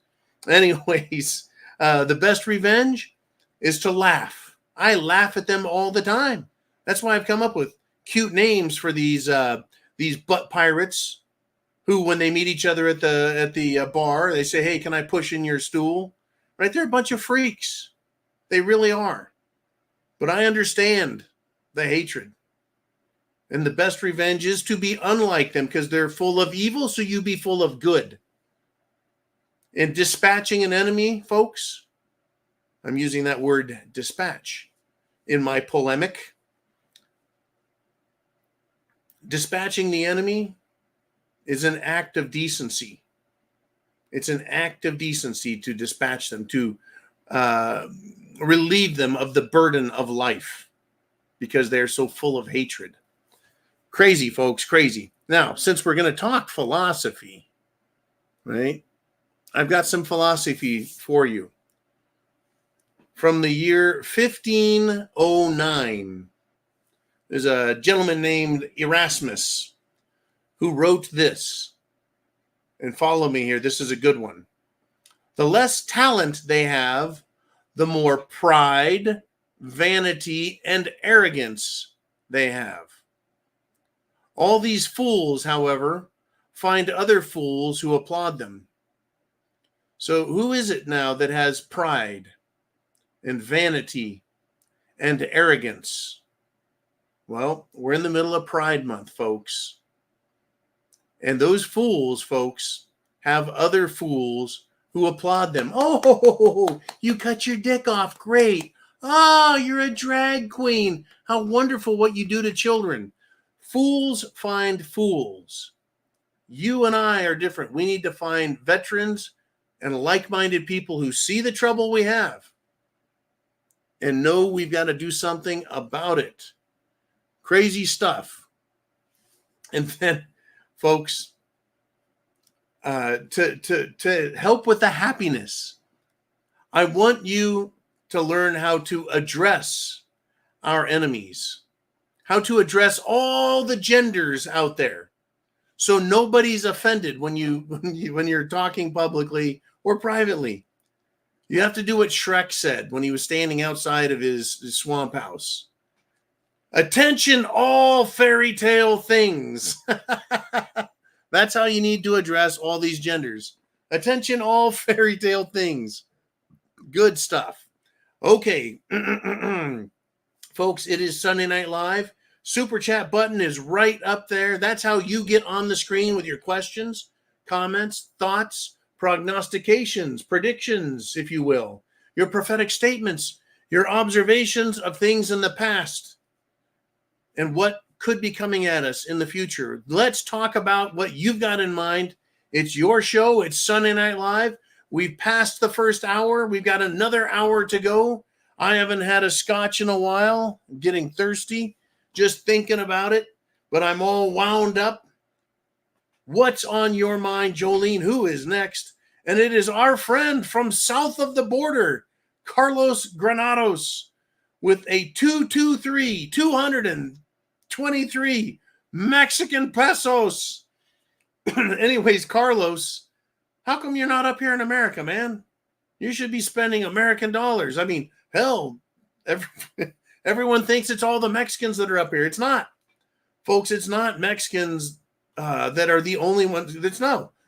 Anyways, the best revenge is to laugh. I laugh at them all the time. That's why I've come up with cute names for these butt pirates who, when they meet each other at the bar, they say, "Hey, can I push in your stool?" Right? They're a bunch of freaks. They really are. But I understand the hatred. And the best revenge is to be unlike them, because they're full of evil, so you be full of good. In dispatching an enemy, folks, I'm using that word dispatch in my polemic. Dispatching the enemy is an act of decency. It's an act of decency to dispatch them, to relieve them of the burden of life, because they're so full of hatred. Crazy, folks, crazy. Now, since we're going to talk philosophy, right? I've got some philosophy for you. From the year 1509, there's a gentleman named Erasmus who wrote this. And follow me here. This is a good one. The less talent they have, the more pride, vanity, and arrogance they have. All these fools, however, find other fools who applaud them. So who is it now that has pride and vanity and arrogance? Well, we're in the middle of Pride Month, folks. And those fools, folks, have other fools who applaud them. "Oh, you cut your dick off. Great. Oh, you're a drag queen. How wonderful what you do to children." Fools find fools. You and I are different. We need to find veterans and like-minded people who see the trouble we have and know we've got to do something about it. Crazy stuff. And then, folks, to help with the happiness, I want you to learn how to address our enemies, how to address all the genders out there, so nobody's offended when you're talking publicly or privately. You have to do what Shrek said when he was standing outside of his swamp house. "Attention, all fairy tale things." That's how you need to address all these genders. Attention, all fairy tale things. Good stuff. Okay. Folks, it is Sunday Night Live. Super chat button is right up there. That's how you get on the screen with your questions, comments, thoughts, prognostications, predictions, if you will, your prophetic statements, your observations of things in the past, and what could be coming at us in the future. Let's talk about what you've got in mind. It's your show. It's Sunday Night Live. We've passed the first hour. We've got another hour to go. I haven't had a scotch in a while. I'm getting thirsty just thinking about it, but I'm all wound up. What's on your mind, Jolene? Who is next? And it is our friend from south of the border, Carlos Granados, with a 223 Mexican pesos. Anyways, Carlos, how come you're not up here in America, man? You should be spending American dollars. I mean, hell, everyone thinks it's all the Mexicans that are up here. It's not. Folks, it's not Mexicans that are the only ones.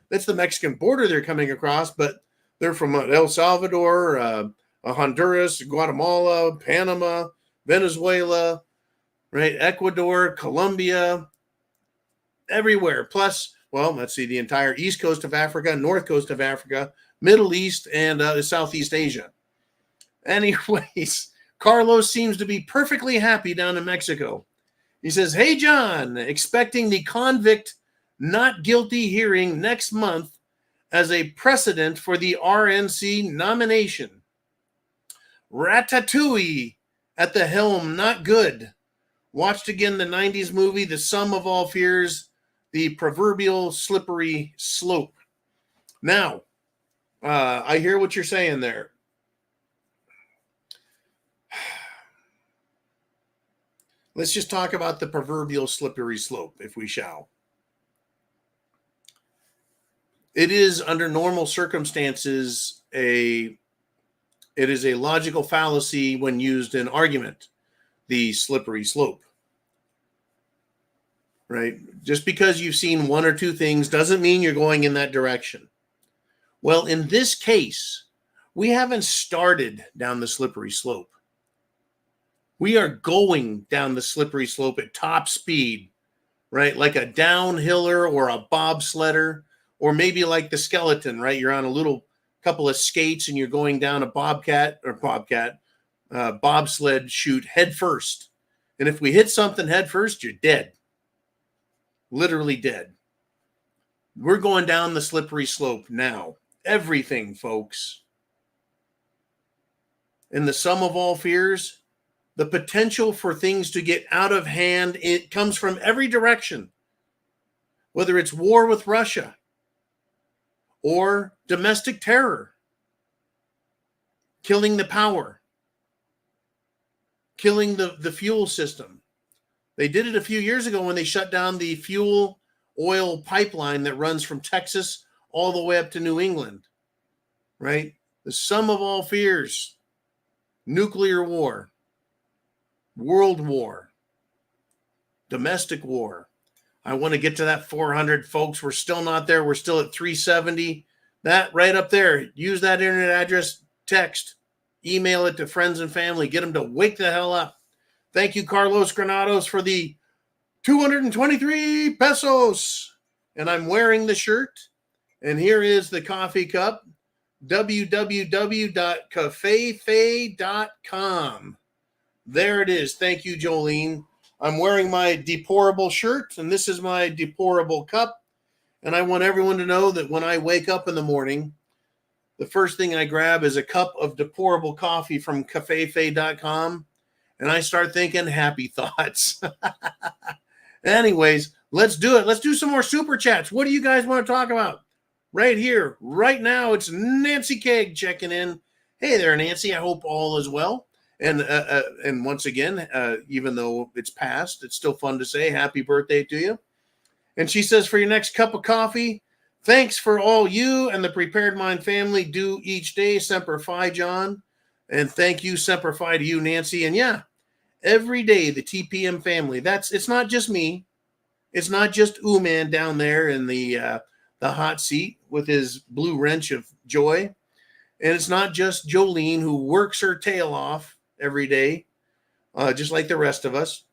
That's the Mexican border they're coming across, but they're from El Salvador, Honduras, Guatemala, Panama, Venezuela, right? Ecuador, Colombia, everywhere. Plus, well, let's see, the entire east coast of Africa, north coast of Africa, Middle East, and Southeast Asia. Anyways, Carlos seems to be perfectly happy down in Mexico. He says, "Hey, John, expecting the convict not guilty hearing next month as a precedent for the RNC nomination. Ratatouille at the helm, not good. Watched again the 90s movie, The Sum of All Fears, the proverbial slippery slope. Now, I hear what you're saying there. Let's just talk about the proverbial slippery slope, if we shall. It is, under normal circumstances, it is a logical fallacy when used in argument, the slippery slope. Right? Just because you've seen one or two things doesn't mean you're going in that direction. Well, in this case, we haven't started down the slippery slope. We are going down the slippery slope at top speed, right? Like a downhiller or a bobsledder, or maybe like the skeleton, right? You're on a little couple of skates and you're going down a bobsled chute head first. And if we hit something head first, you're dead. Literally dead. We're going down the slippery slope now. Everything, folks. In the sum of all fears, the potential for things to get out of hand, it comes from every direction. Whether it's war with Russia or domestic terror, killing the power, killing the fuel system. They did it a few years ago when they shut down the fuel oil pipeline that runs from Texas all the way up to New England, right? The sum of all fears, nuclear war, world war, domestic war. I want to get to that 400, folks. We're still not there. We're still at 370. That right up there. Use that internet address, text, email it to friends and family. Get them to wake the hell up. Thank you, Carlos Granados, for the 223 pesos. And I'm wearing the shirt. And here is the coffee cup, www.cafefe.com. There it is. Thank you, Jolene. I'm wearing my deplorable shirt, and this is my deplorable cup. And I want everyone to know that when I wake up in the morning, the first thing I grab is a cup of deplorable coffee from cafefe.com, and I start thinking happy thoughts. Anyways, let's do it. Let's do some more super chats. What do you guys want to talk about? Right here, right now, it's Nancy Keg checking in. Hey there, Nancy. I hope all is well. And once again, even though it's past, it's still fun to say happy birthday to you. And she says, for your next cup of coffee, thanks for all you and the Prepared Mind family do each day. Semper Fi, John. And thank you, Semper Fi, to you, Nancy. And yeah, every day, the TPM family. It's not just me. It's not just Ooman down there in the hot seat with his blue wrench of joy. And it's not just Jolene, who works her tail off every day, just like the rest of us.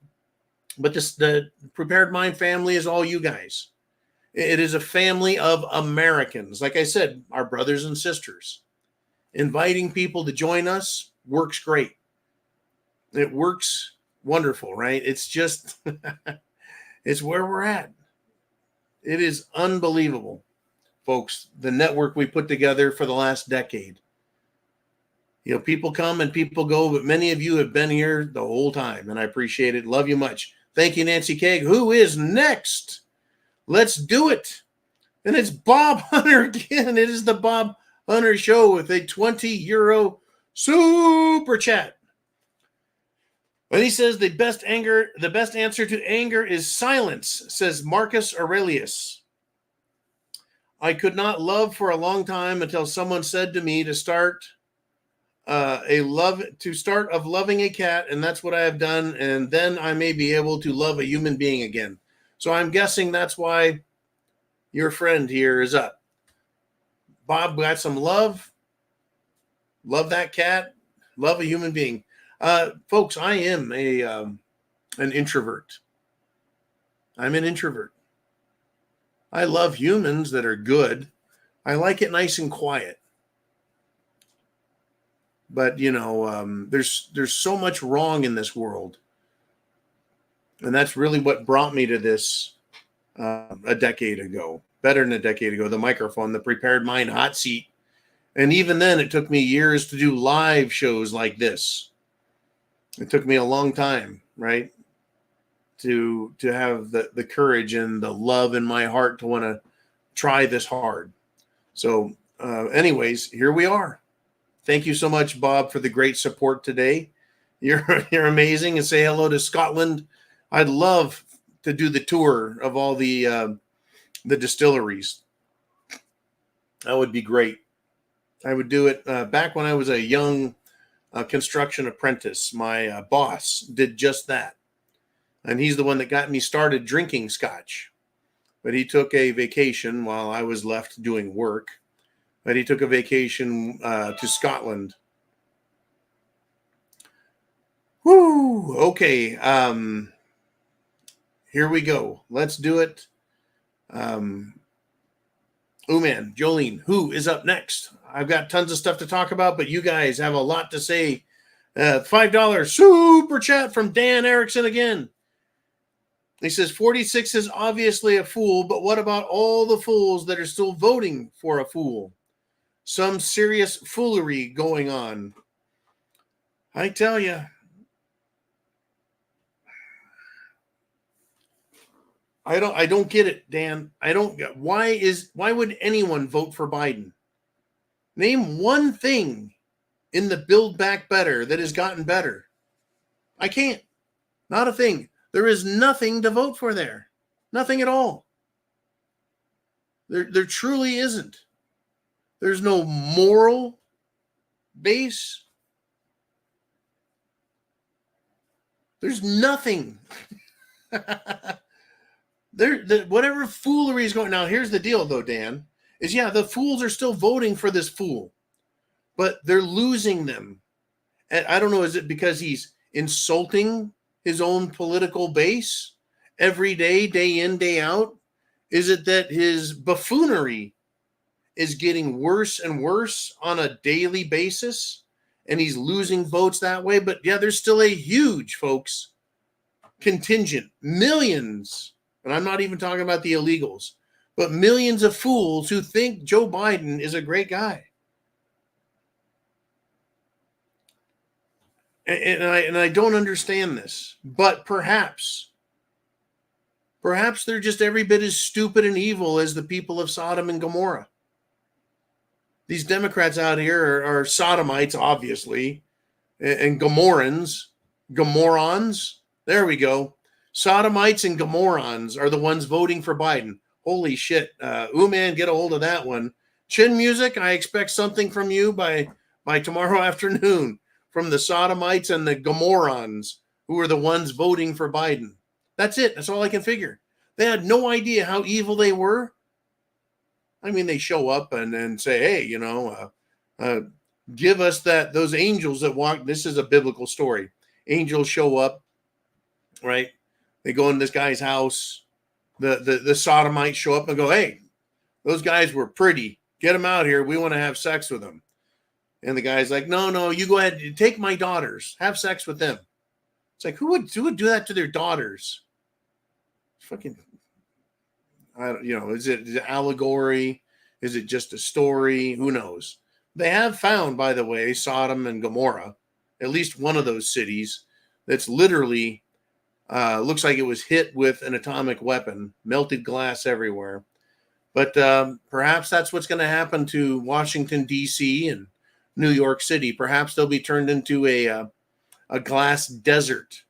But the Prepared Mind family is all you guys. It is a family of Americans. Like I said, our brothers and sisters. Inviting people to join us works great. It works wonderful, right? It's just, it's where we're at. It is unbelievable, folks, the network we put together for the last decade. You know, people come and people go, but many of you have been here the whole time, and I appreciate it. Love you much. Thank you, Nancy Keg. Who is next? Let's do it. And it's Bob Hunter again. It is the Bob Hunter Show with a €20 super chat. And he says the best answer to anger is silence, says Marcus Aurelius. I could not love for a long time until someone said to me to start of loving a cat, and that's what I have done, and then I may be able to love a human being again. So I'm guessing that's why your friend here is up. Bob got some love. Love that cat. Love a human being. Folks, I am an introvert. I'm an introvert. I love humans that are good. I like it nice and quiet. But, you know, there's so much wrong in this world. And that's really what brought me to this a decade ago. Better than a decade ago. The microphone, the Prepared Mind hot seat. And even then, it took me years to do live shows like this. It took me a long time, right, to have the courage and the love in my heart to want to try this hard. So, anyways, here we are. Thank you so much, Bob, for the great support today. You're amazing, and say hello to Scotland. I'd love to do the tour of all the distilleries. That would be great. I would do it back when I was a young construction apprentice. My boss did just that, and he's the one that got me started drinking scotch. But he took a vacation while I was left doing work. But he took a vacation to Scotland. Woo! Okay. Here we go. Let's do it. Oh man, Jolene, who is up next? I've got tons of stuff to talk about, but you guys have a lot to say. $5 super chat from Dan Erickson again. He says 46 is obviously a fool, but what about all the fools that are still voting for a fool? Some serious foolery going on. I tell you. I don't get it, Dan. Why would anyone vote for Biden? Name one thing in the Build Back Better that has gotten better. I can't. Not a thing. There is nothing to vote for there. Nothing at all. There truly isn't. There's no moral base. There's nothing. Whatever foolery is going now. Here's the deal, though, Dan. Is the fools are still voting for this fool, but they're losing them. And I don't know. Is it because he's insulting his own political base every day, day in, day out? Is it that his buffoonery is getting worse and worse on a daily basis, and he's losing votes that way? But there's still a huge, folks, contingent, millions, and I'm not even talking about the illegals, but millions of fools who think Joe Biden is a great guy. And I don't understand this, but perhaps they're just every bit as stupid and evil as the people of Sodom and Gomorrah. These Democrats out here are sodomites, obviously, and Gomorrans. There we go. Sodomites and Gomorrans are the ones voting for Biden. Holy shit. Man, get a hold of that one. Chin Music, I expect something from you by tomorrow afternoon from the Sodomites and the Gomorrans who are the ones voting for Biden. That's it. That's all I can figure. They had no idea how evil they were. I mean, they show up and say, hey, give us those angels that walk. This is a biblical story. Angels show up, right? They go in this guy's house. The sodomites show up and go, hey, those guys were pretty. Get them out here. We want to have sex with them. And the guy's like, no, you go ahead. Take my daughters. Have sex with them. It's like, who would do that to their daughters? Fucking, is it allegory? Is it just a story? Who knows? They have found, by the way, Sodom and Gomorrah, at least one of those cities that's literally looks like it was hit with an atomic weapon, melted glass everywhere. But perhaps that's what's going to happen to Washington, D.C. and New York City. Perhaps they'll be turned into a glass desert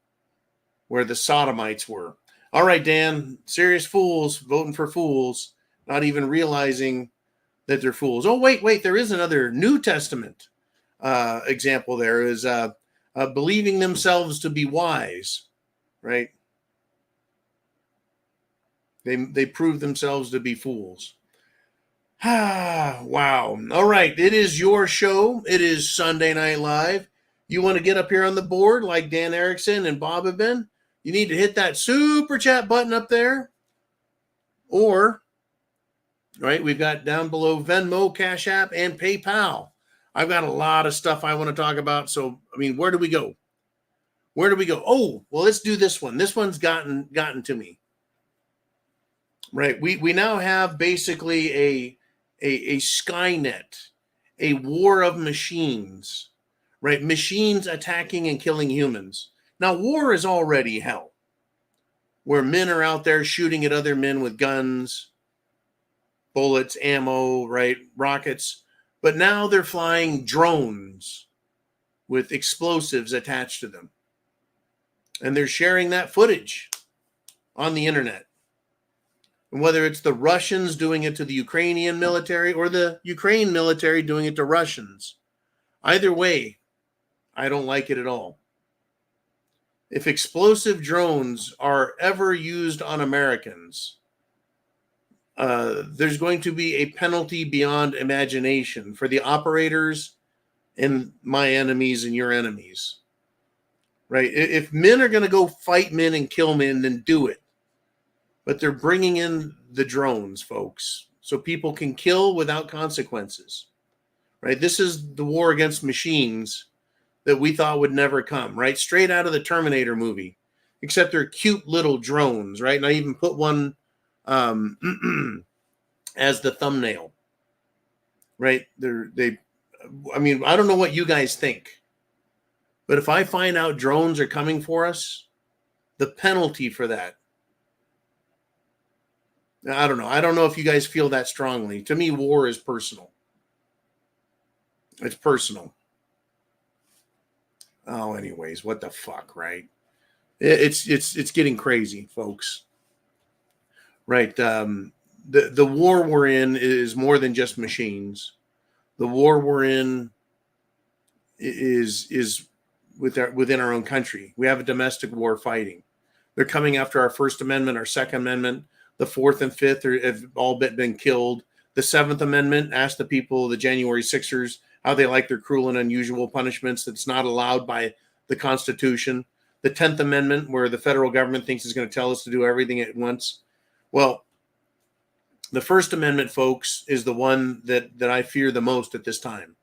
where the sodomites were. All right, Dan, serious fools voting for fools, not even realizing that they're fools. Oh, wait, there is another New Testament example. There is believing themselves to be wise, right? They prove themselves to be fools. Wow. All right, it is your show. It is Sunday Night Live. You want to get up here on the board like Dan Erickson and Bob have been? You need to hit that super chat button up there. Or, right, we've got down below Venmo, CashApp, and PayPal. I've got a lot of stuff I want to talk about. So, where do we go? Oh, well, let's do this one. This one's gotten to me. Right. We now have basically a Skynet, a war of machines, right? Machines attacking and killing humans. Now, war is already hell, where men are out there shooting at other men with guns, bullets, ammo, right? Rockets. But now they're flying drones with explosives attached to them. And they're sharing that footage on the internet. And whether it's the Russians doing it to the Ukrainian military or the Ukraine military doing it to Russians, either way, I don't like it at all. If explosive drones are ever used on Americans, there's going to be a penalty beyond imagination for the operators and my enemies and your enemies. Right? If men are going to go fight men and kill men, then do it. But they're bringing in the drones, folks, so people can kill without consequences. Right? This is the war against machines that we thought would never come, right? Straight out of the Terminator movie, except they're cute little drones, right? And I even put one as the thumbnail, right? I mean, I don't know what you guys think, but if I find out drones are coming for us, the penalty for that, I don't know. I don't know if you guys feel that strongly. To me, war is personal. It's personal. Oh, anyways, what the fuck, right? It's getting crazy, folks. Right. The war we're in is more than just machines. The war we're in is within our own country. We have a domestic war fighting. They're coming after our First Amendment, our Second Amendment. The Fourth and Fifth have all been killed. The Seventh Amendment asked the people, the January 6ers, how they like their cruel and unusual punishments that's not allowed by the Constitution. The 10th Amendment, where the federal government thinks is going to tell us to do everything at once. Well, the First Amendment, folks, is the one that I fear the most at this time.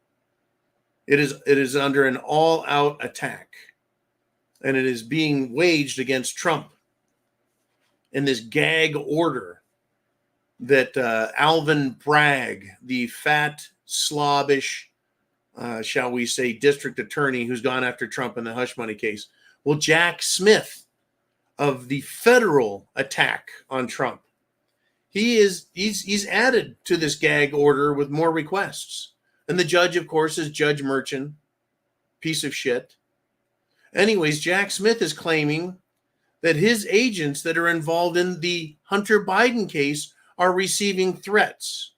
It is under an all-out attack, and it is being waged against Trump in this gag order that Alvin Bragg, the fat, slobbish, shall we say, district attorney who's gone after Trump in the hush money case. Well, Jack Smith of the federal attack on Trump, he's added to this gag order with more requests. And the judge, of course, is Judge Merchant, piece of shit. Anyways, Jack Smith is claiming that his agents that are involved in the Hunter Biden case are receiving threats.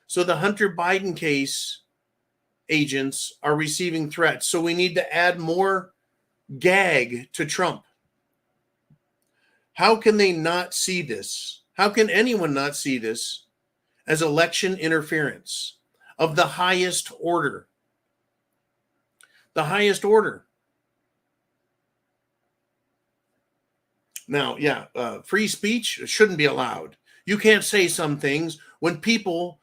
So the Hunter Biden case agents are receiving threats. So we need to add more gag to Trump. How can they not see this? How can anyone not see this as election interference of the highest order? The highest order. Now, free speech shouldn't be allowed. You can't say some things when people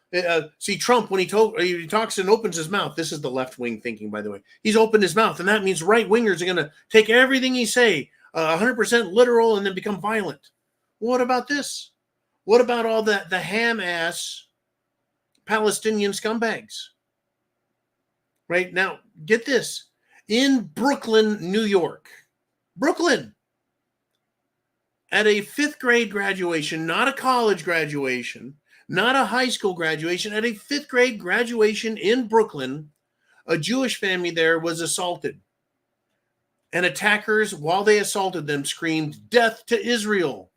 see Trump when he talks and opens his mouth. This is the left wing thinking, by the way. He's opened his mouth, and that means right wingers are going to take everything he say 100% literal and then become violent. What about this? What about all the ham ass Palestinian scumbags? Right now, get this: in Brooklyn, New York, at a 5th grade graduation, not a college graduation, not a high school graduation, at a 5th grade graduation in Brooklyn, a Jewish family there was assaulted. And attackers, while they assaulted them, screamed, "Death to Israel."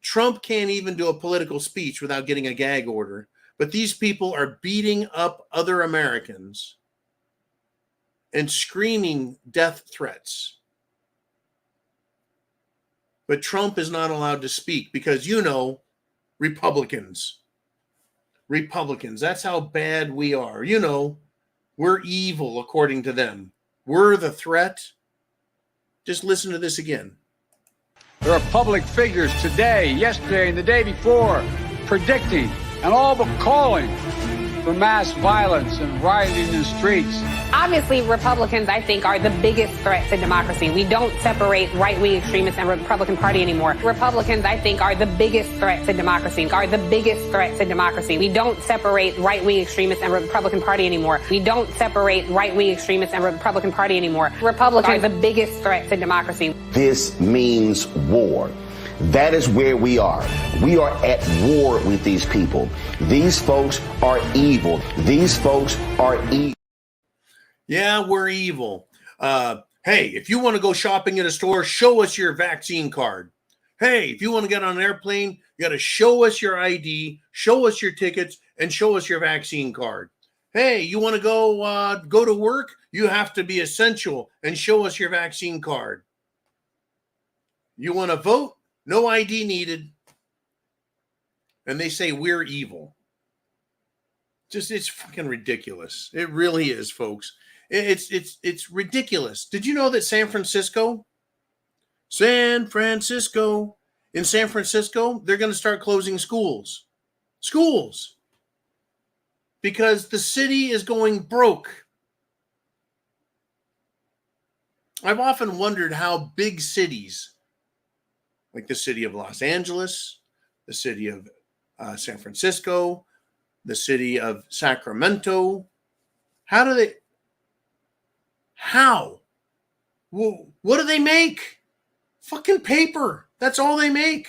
Trump can't even do a political speech without getting a gag order. But these people are beating up other Americans and screaming death threats. But Trump is not allowed to speak because, Republicans, that's how bad we are. We're evil according to them. We're the threat. Just listen to this again. There are public figures today, yesterday, and the day before predicting and all but calling for mass violence and rioting in the streets. Obviously, Republicans, I think, are the biggest threat to democracy. We don't separate right-wing extremists and Republican Party anymore. Republicans, I think, are the biggest threat to democracy. We don't separate right-wing extremists and Republican Party anymore. Republicans are the biggest threat to democracy. This means war. That is where we are. We are at war with these people. These folks are evil. Yeah, we're evil. Hey, if you want to go shopping at a store, show us your vaccine card. Hey, if you want to get on an airplane, you got to show us your ID, show us your tickets, and show us your vaccine card. Hey, you want to go to work? You have to be essential and show us your vaccine card. You want to vote? No ID needed. And they say we're evil. It's fucking ridiculous. It really is, folks. It's ridiculous. Did you know that in San Francisco, they're going to start closing schools. Because the city is going broke. I've often wondered how big cities, like the city of Los Angeles, the city of San Francisco, the city of Sacramento, what do they make? Fucking paper. That's all they make.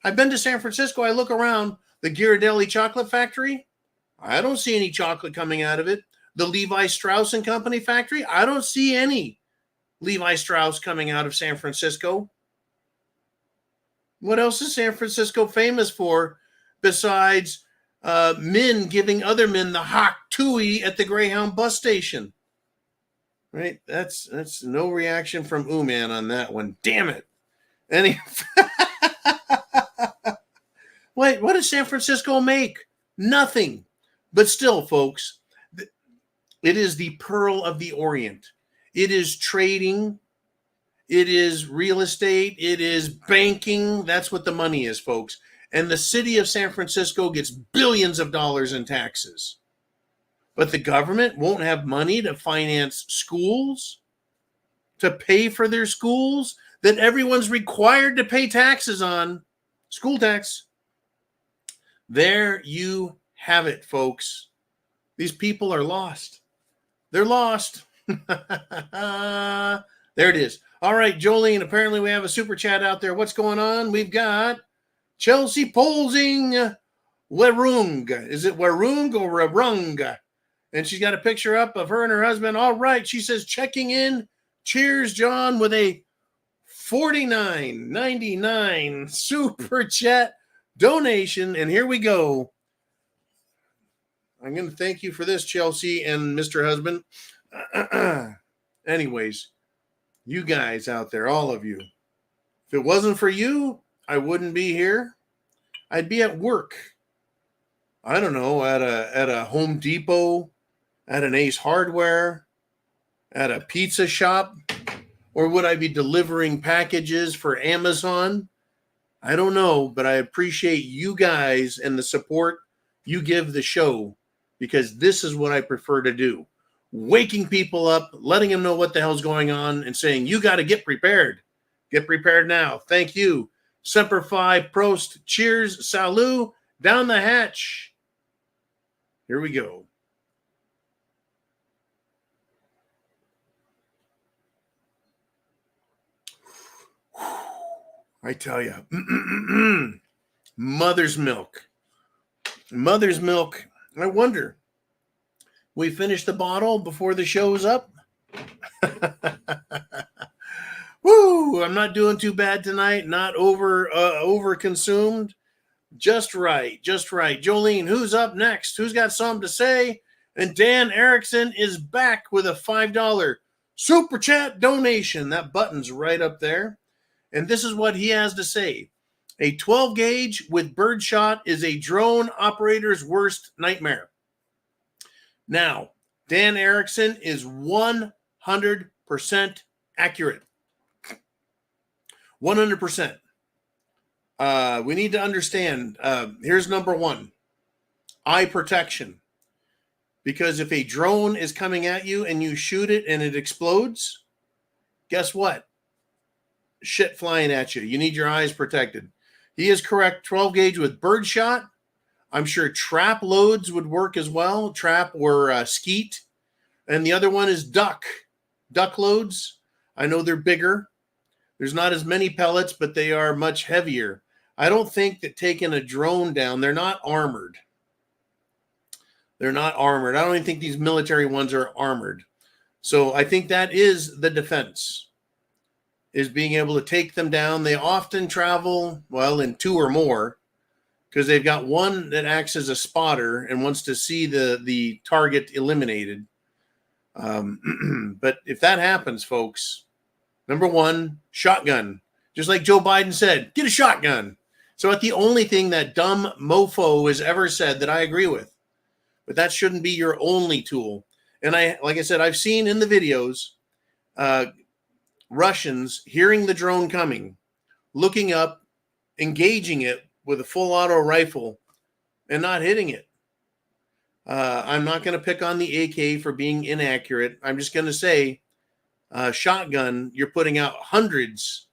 I've been to San Francisco. I look around the Ghirardelli chocolate factory. I don't see any chocolate coming out of it. The Levi Strauss and Company factory. I don't see any Levi Strauss coming out of San Francisco. What else is San Francisco famous for besides men giving other men the hot tui at the Greyhound bus station? Right? That's no reaction from Ooman on that one. Damn it. Wait, what does San Francisco make? Nothing. But still, folks, it is the pearl of the Orient. It is trading. It is real estate. It is banking. That's what the money is, folks. And the city of San Francisco gets billions of dollars in taxes. But the government won't have money to finance schools, to pay for their schools that everyone's required to pay taxes on. School tax. There you have it, folks. These people are lost. They're lost. There it is. All right, Jolene, apparently we have a super chat out there. What's going on? We've got Chelsea Polsing Werung. Is it Werung or Werung? And she's got a picture up of her and her husband. All right, she says, checking in. Cheers, John, with a $49.99 super chat donation. And here we go. I'm going to thank you for this, Chelsea and Mr. Husband. Anyways, you guys out there, all of you, if it wasn't for you, I wouldn't be here. I'd be at work. I don't know, at a Home Depot, at an Ace Hardware, at a pizza shop, or would I be delivering packages for Amazon? I don't know, but I appreciate you guys and the support you give the show, because this is what I prefer to do. Waking people up, letting them know what the hell's going on, and saying, you got to get prepared. Get prepared now. Thank you. Semper Fi, Prost, cheers, salut, down the hatch. Here we go. I tell you, mother's milk. Mother's milk. I wonder, we finish the bottle before the show's up? Woo! I'm not doing too bad tonight. Not over consumed. Just right. Jolene, who's up next? Who's got something to say? And Dan Erickson is back with a $5 super chat donation. That button's right up there. And this is what he has to say. A 12 gauge with birdshot is a drone operator's worst nightmare. Now, Dan Erickson is 100% accurate. 100%. We need to understand. Here's number one. Eye protection. Because if a drone is coming at you and you shoot it and it explodes, guess what? Shit flying at you. You need your eyes protected. He is correct. 12 gauge with birdshot. I'm sure trap loads would work as well. Trap or skeet. And the other one is duck. Duck loads. I know they're bigger. There's not as many pellets, but they are much heavier. I don't think that taking a drone down, they're not armored. They're not armored. I don't even think these military ones are armored. So I think that is the defense, is being able to take them down. They often travel, well, in 2 or more, because they've got one that acts as a spotter and wants to see the target eliminated. But if that happens, folks, number one, shotgun. Just like Joe Biden said, get a shotgun. So that's the only thing that dumb mofo has ever said that I agree with. But that shouldn't be your only tool. And like I said, I've seen in the videos, Russians hearing the drone coming, looking up, engaging it with a full auto rifle and not hitting it. I'm not going to pick on the AK for being inaccurate. I'm just going to say, shotgun, you're putting out hundreds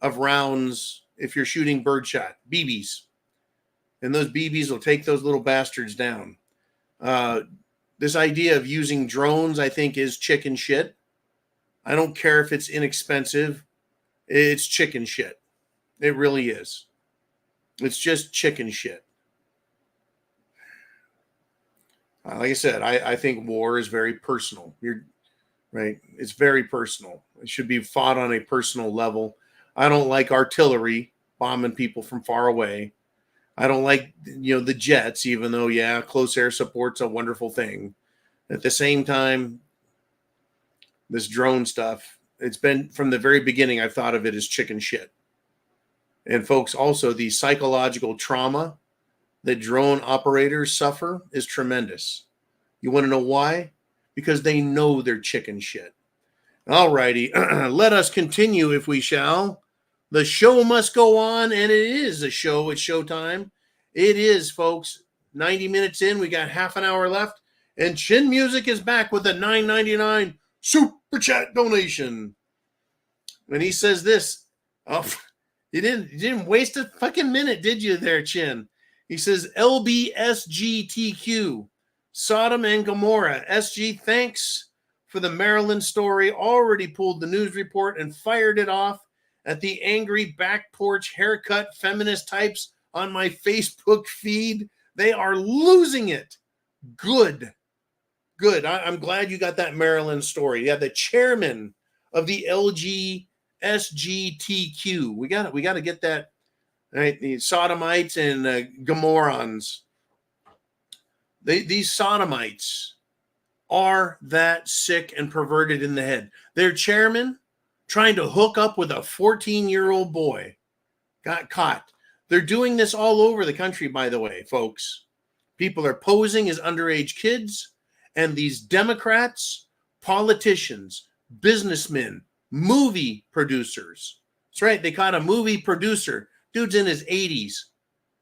of rounds if you're shooting birdshot, BBs. And those BBs will take those little bastards down. This idea of using drones, I think, is chicken shit. I don't care if it's inexpensive. It's chicken shit. It really is. It's just chicken shit. Like I said, I think war is very personal. You're right. It's very personal. It should be fought on a personal level. I don't like artillery bombing people from far away. I don't like, the jets, even though, yeah, close air support's a wonderful thing. At the same time, this drone stuff, it's been from the very beginning, I've thought of it as chicken shit. And folks, also the psychological trauma that drone operators suffer is tremendous. You want to know why? Because they know they're chicken shit. All righty, let us continue if we shall. The show must go on, and it is a show. It's showtime. It is, folks. 90 minutes in, we got half an hour left, and Chin Music is back with a $9.99 super chat donation. And he says this. Oh, you didn't waste a fucking minute, did you there, Chin? He says, LBSGTQ, Sodom and Gomorrah. SG, thanks for the Maryland story. Already pulled the news report and fired it off at the angry back porch haircut feminist types on my Facebook feed. They are losing it. Good. I'm glad you got that Maryland story. Yeah, the chairman of the LGSGTQ. We got to get that. Right, the sodomites and Gomorrans. These sodomites are that sick and perverted in the head. Their chairman trying to hook up with a 14-year-old boy got caught. They're doing this all over the country, by the way, folks. People are posing as underage kids, and these Democrats, politicians, businessmen, movie producers. That's right, they caught a movie producer. Dude's in his 80s,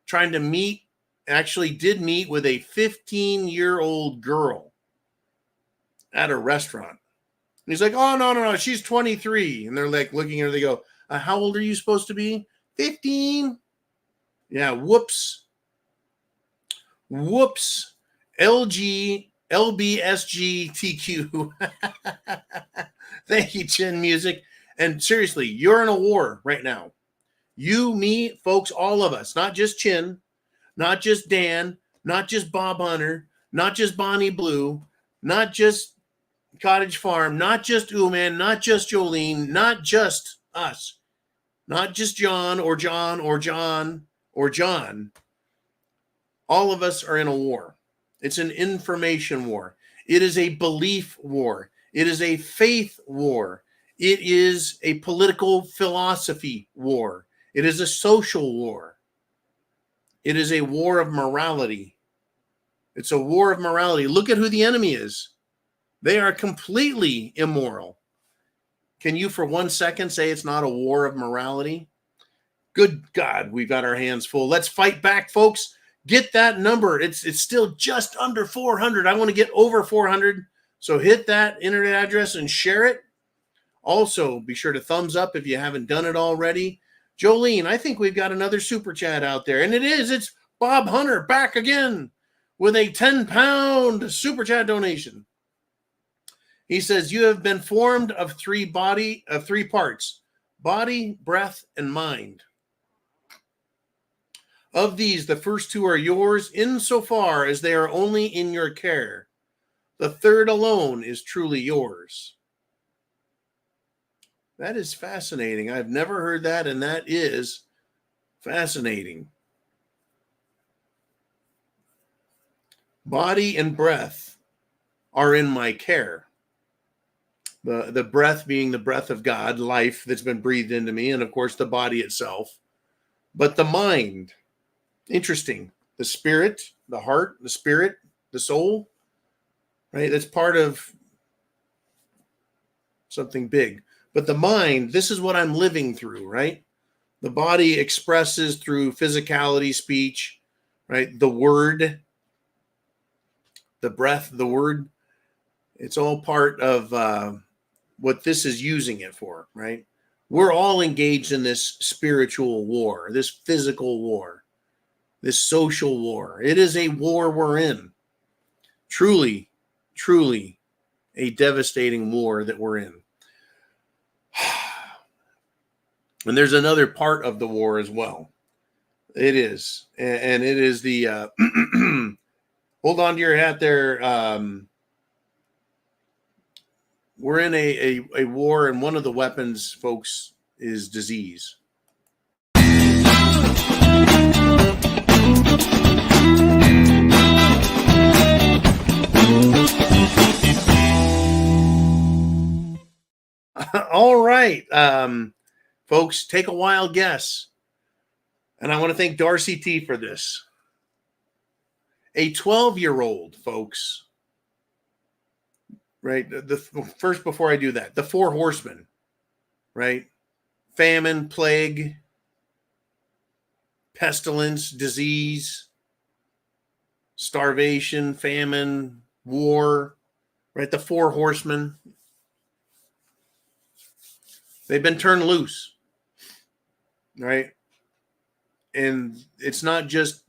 trying to meet with a 15-year-old girl at a restaurant. And he's like, oh, no, she's 23. And they're like looking at her, they go, how old are you supposed to be? 15. Yeah, whoops. LBSGTQ. Thank you, Chin Music. And seriously, you're in a war right now. You, me, folks, all of us, not just Chin, not just Dan, not just Bob Hunter, not just Bonnie Blue, not just Cottage Farm, not just Uman, not just Jolene, not just us, not just John or John or John or John. All of us are in a war. It's an information war. It is a belief war. It is a faith war. It is a political philosophy war. It is a social war. It is a war of morality. It's a war of morality. Look at who the enemy is. They are completely immoral. Can you for 1 second say it's not a war of morality? Good God, we've got our hands full. Let's fight back, folks. Get that number. It's still just under 400. I want to get over 400. So hit that internet address and share it. Also, be sure to thumbs up if you haven't done it already. Jolene, I think we've got another super chat out there. And it's Bob Hunter back again with a 10-pound super chat donation. He says, you have been formed of three parts: body, breath, and mind. Of these, the first two are yours insofar as they are only in your care. The third alone is truly yours. That is fascinating. I've never heard that, and that is fascinating. Body and breath are in my care. The breath being the breath of God, life that's been breathed into me, and of course the body itself. But the mind, interesting. The spirit, the heart, the spirit, the soul, right? That's part of something big. But the mind, this is what I'm living through, right? The body expresses through physicality, speech, right? The word, the breath, the word. It's all part of what this is using it for, right? We're all engaged in this spiritual war, this physical war, this social war. It is a war we're in. Truly, truly a devastating war that we're in. And there's another part of the war as well. It is. And it is the, hold on to your hat there. We're in a war, and one of the weapons, folks, is disease. All right. Folks, take a wild guess. And I want to thank Darcy T for this. A 12-year-old, folks. Right? The first, before I do that, the four horsemen, right? Famine, plague, pestilence, disease, starvation, famine, war, right? The four horsemen. They've been turned loose, right? And it's not just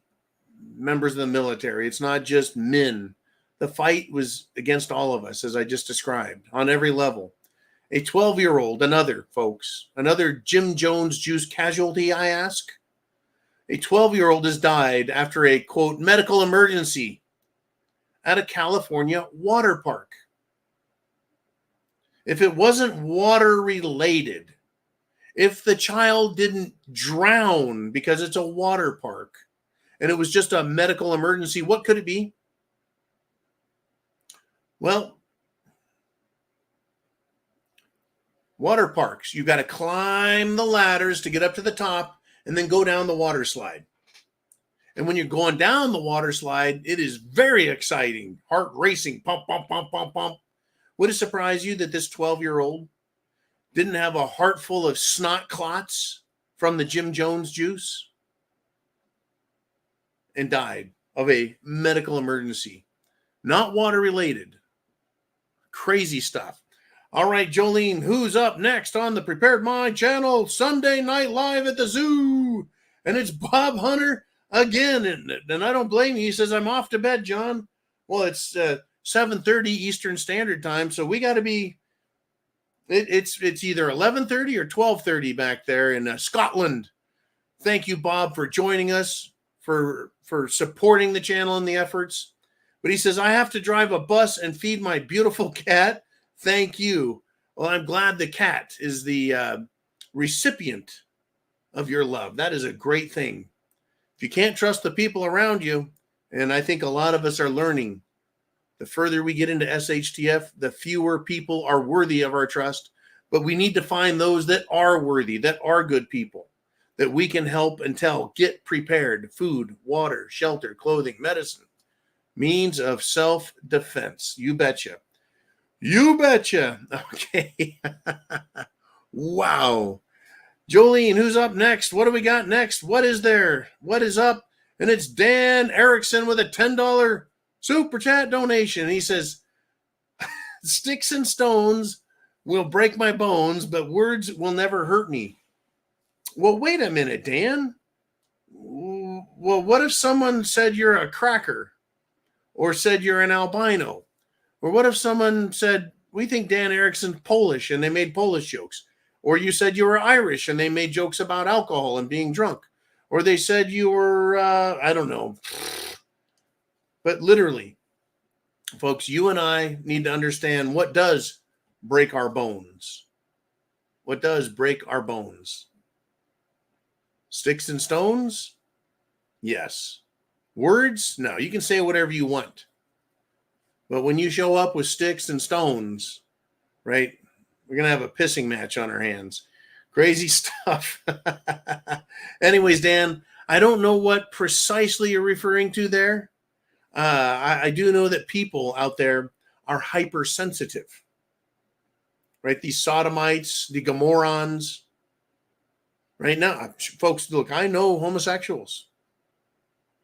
members of the military. It's not just men. The fight was against all of us, as I just described, on every level. A 12-year-old, another Jim Jones juice casualty, I ask. A 12-year-old has died after a, quote, medical emergency at a California water park. If it wasn't water related, if the child didn't drown because it's a water park and it was just a medical emergency, what could it be? Well, water parks, you've got to climb the ladders to get up to the top and then go down the water slide. And when you're going down the water slide, it is very exciting, heart racing, pump, pump, pump, pump, pump. Would it surprise you that this 12-year-old didn't have a heart full of snot clots from the Jim Jones juice and died of a medical emergency? Not water related. Crazy stuff. All right, Jolene, who's up next on the Prepared Mind channel? Sunday Night Live at the Zoo. And it's Bob Hunter again. And I don't blame you. He says, I'm off to bed, John. Well, it's 7:30 Eastern Standard Time, so we got to be, it's either 11:30 or 12:30 back there in Scotland. Thank you, Bob, for joining us, for supporting the channel and the efforts. But he says, I have to drive a bus and feed my beautiful cat. Thank you. Well, I'm glad the cat is the recipient of your love. That is a great thing. If you can't trust the people around you, and I think a lot of us are learning, the further we get into SHTF, the fewer people are worthy of our trust. But we need to find those that are worthy, that are good people, that we can help and tell, get prepared: food, water, shelter, clothing, medicine, means of self-defense. You betcha. You betcha. Okay. Wow. Jolene, who's up next? What do we got next? What is there? What is up? And it's Dan Erickson with a $10 super chat donation. And he says, sticks and stones will break my bones, but words will never hurt me. Well, wait a minute, Dan. Well, what if someone said you're a cracker, or said you're an albino? Or what if someone said, we think Dan Erickson's Polish, and they made Polish jokes? Or you said you were Irish and they made jokes about alcohol and being drunk. Or they said you were, I don't know. But literally, folks, you and I need to understand what does break our bones. What does break our bones? Sticks and stones? Yes. Words? No, you can say whatever you want. But when you show up with sticks and stones, right, we're going to have a pissing match on our hands. Crazy stuff. Anyways, Dan, I don't know what precisely you're referring to there. I do know that people out there are hypersensitive, right? These sodomites, the Gomorrans. Right now, folks, look, I know homosexuals.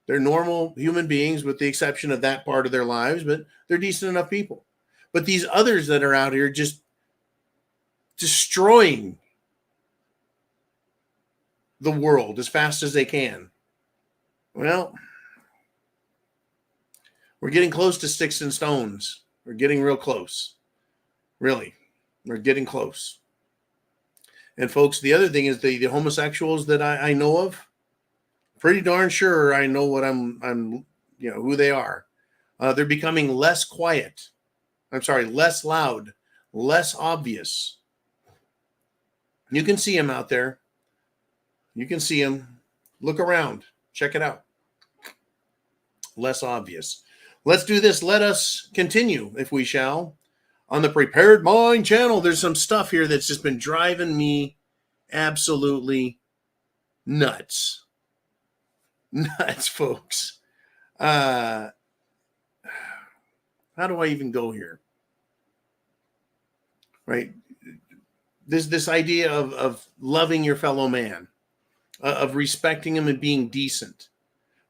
They're normal human beings with the exception of that part of their lives, but they're decent enough people. But these others that are out here just destroying the world as fast as they can. Well, we're getting close to sticks and stones. We're getting real close. Really, we're getting close. And folks, the other thing is the homosexuals that I know of, pretty darn sure I know what I'm who they are. They're becoming less quiet. Less loud, less obvious. You can see them out there. You can see them. Look around. Check it out. Less obvious. Let's do this. Let us continue, if we shall. On the Prepared Mind channel, there's some stuff here that's just been driving me absolutely nuts. Nuts, folks. How do I even go here? Right? This idea of loving your fellow man, of respecting him and being decent.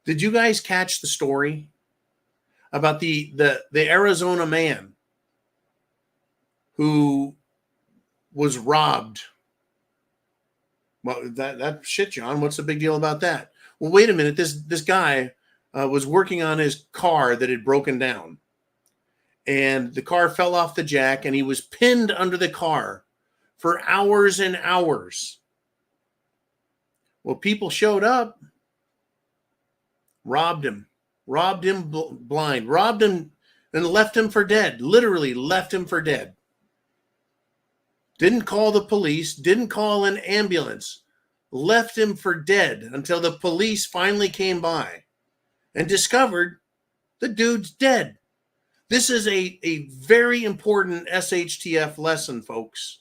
Did you guys catch the story about the Arizona man who was robbed? Well, that shit, John. What's the big deal about that? Well, wait a minute. This guy was working on his car that had broken down, and the car fell off the jack, and he was pinned under the car for hours and hours. Well, people showed up, robbed him blind, robbed him, and left him for dead. Literally left him for dead. Didn't call the police, didn't call an ambulance, left him for dead until the police finally came by and discovered the dude's dead. This is a very important SHTF lesson, folks.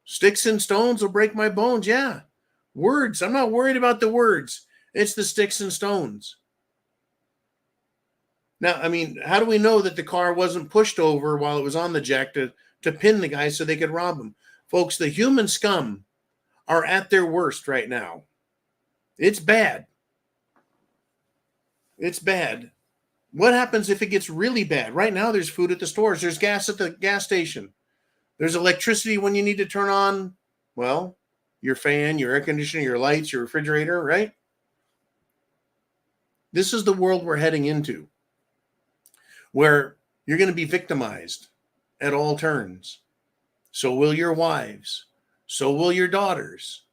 Sticks and stones will break my bones. Yeah. Words. I'm not worried about the words. It's the sticks and stones. Now, I mean, how do we know that the car wasn't pushed over while it was on the jack to pin the guy so they could rob him? Folks, the human scum are at their worst right now. It's bad. It's bad. What happens if it gets really bad? Right now, there's food at the stores. There's gas at the gas station. There's electricity when you need to turn on, well, your fan, your air conditioner, your lights, your refrigerator, right? This is the world we're heading into, where you're going to be victimized at all turns. So will your wives. So will your daughters.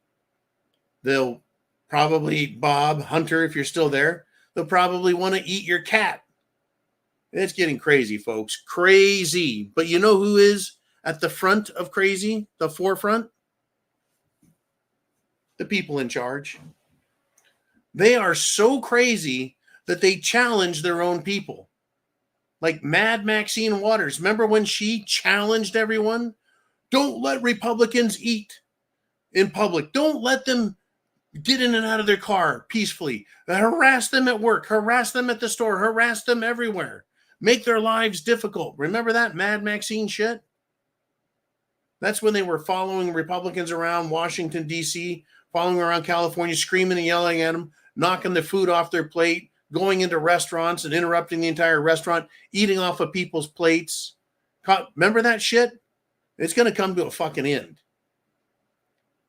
They'll probably, Bob, Hunter, if you're still there, they'll probably want to eat your cat. It's getting crazy, folks. Crazy. But you know who is at the front of crazy? The forefront? The people in charge. They are so crazy that they challenge their own people. Like Mad Maxine Waters. Remember when she challenged everyone? Don't let Republicans eat in public. Don't let them get in and out of their car peacefully. Harass them at work. Harass them at the store. Harass them everywhere. Make their lives difficult. Remember that Mad Maxine shit? That's when they were following Republicans around Washington, D.C., following around California, screaming and yelling at them. knocking the food off their plate, going into restaurants and interrupting the entire restaurant, eating off of people's plates. Remember that shit? It's going to come to a fucking end.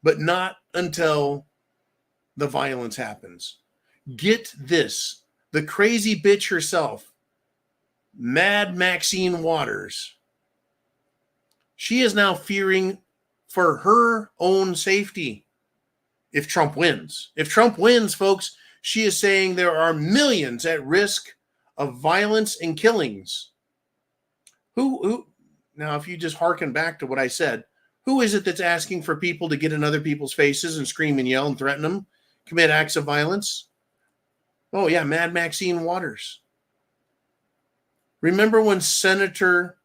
But not until the violence happens. Get this. The crazy bitch herself, Mad Maxine Waters, she is now fearing for her own safety if Trump wins. If Trump wins, folks, she is saying there are millions at risk of violence and killings. Who now, if you just hearken back to what I said, who is it that's asking for people to get in other people's faces and scream and yell and threaten them, commit acts of violence? Oh, yeah, Mad Maxine Waters. Remember when Senator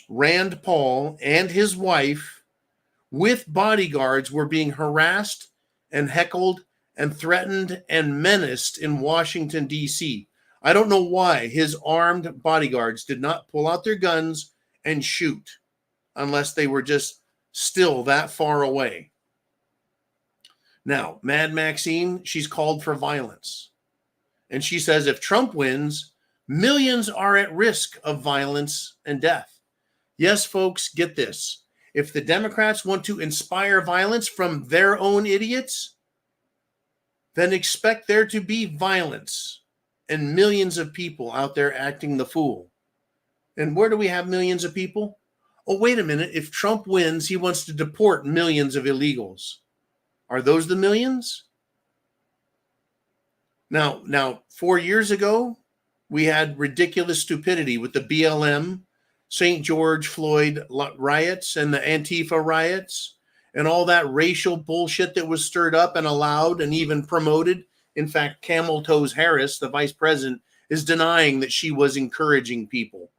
Rand Paul and his wife with bodyguards were being harassed and heckled and threatened and menaced in Washington, D.C.? I don't know why his armed bodyguards did not pull out their guns and shoot unless they were just still that far away. Now, Mad Maxine, she's called for violence. And she says if Trump wins, millions are at risk of violence and death. Yes, folks, get this. If the Democrats want to inspire violence from their own idiots, then expect there to be violence and millions of people out there acting the fool. And where do we have millions of people? Oh, wait a minute. If Trump wins, he wants to deport millions of illegals. Are those the millions? Now, 4 years ago, we had ridiculous stupidity with the BLM, St. George Floyd riots and the Antifa riots and all that racial bullshit that was stirred up and allowed and even promoted. In fact, Camel Toes Harris, the vice president, is denying that she was encouraging people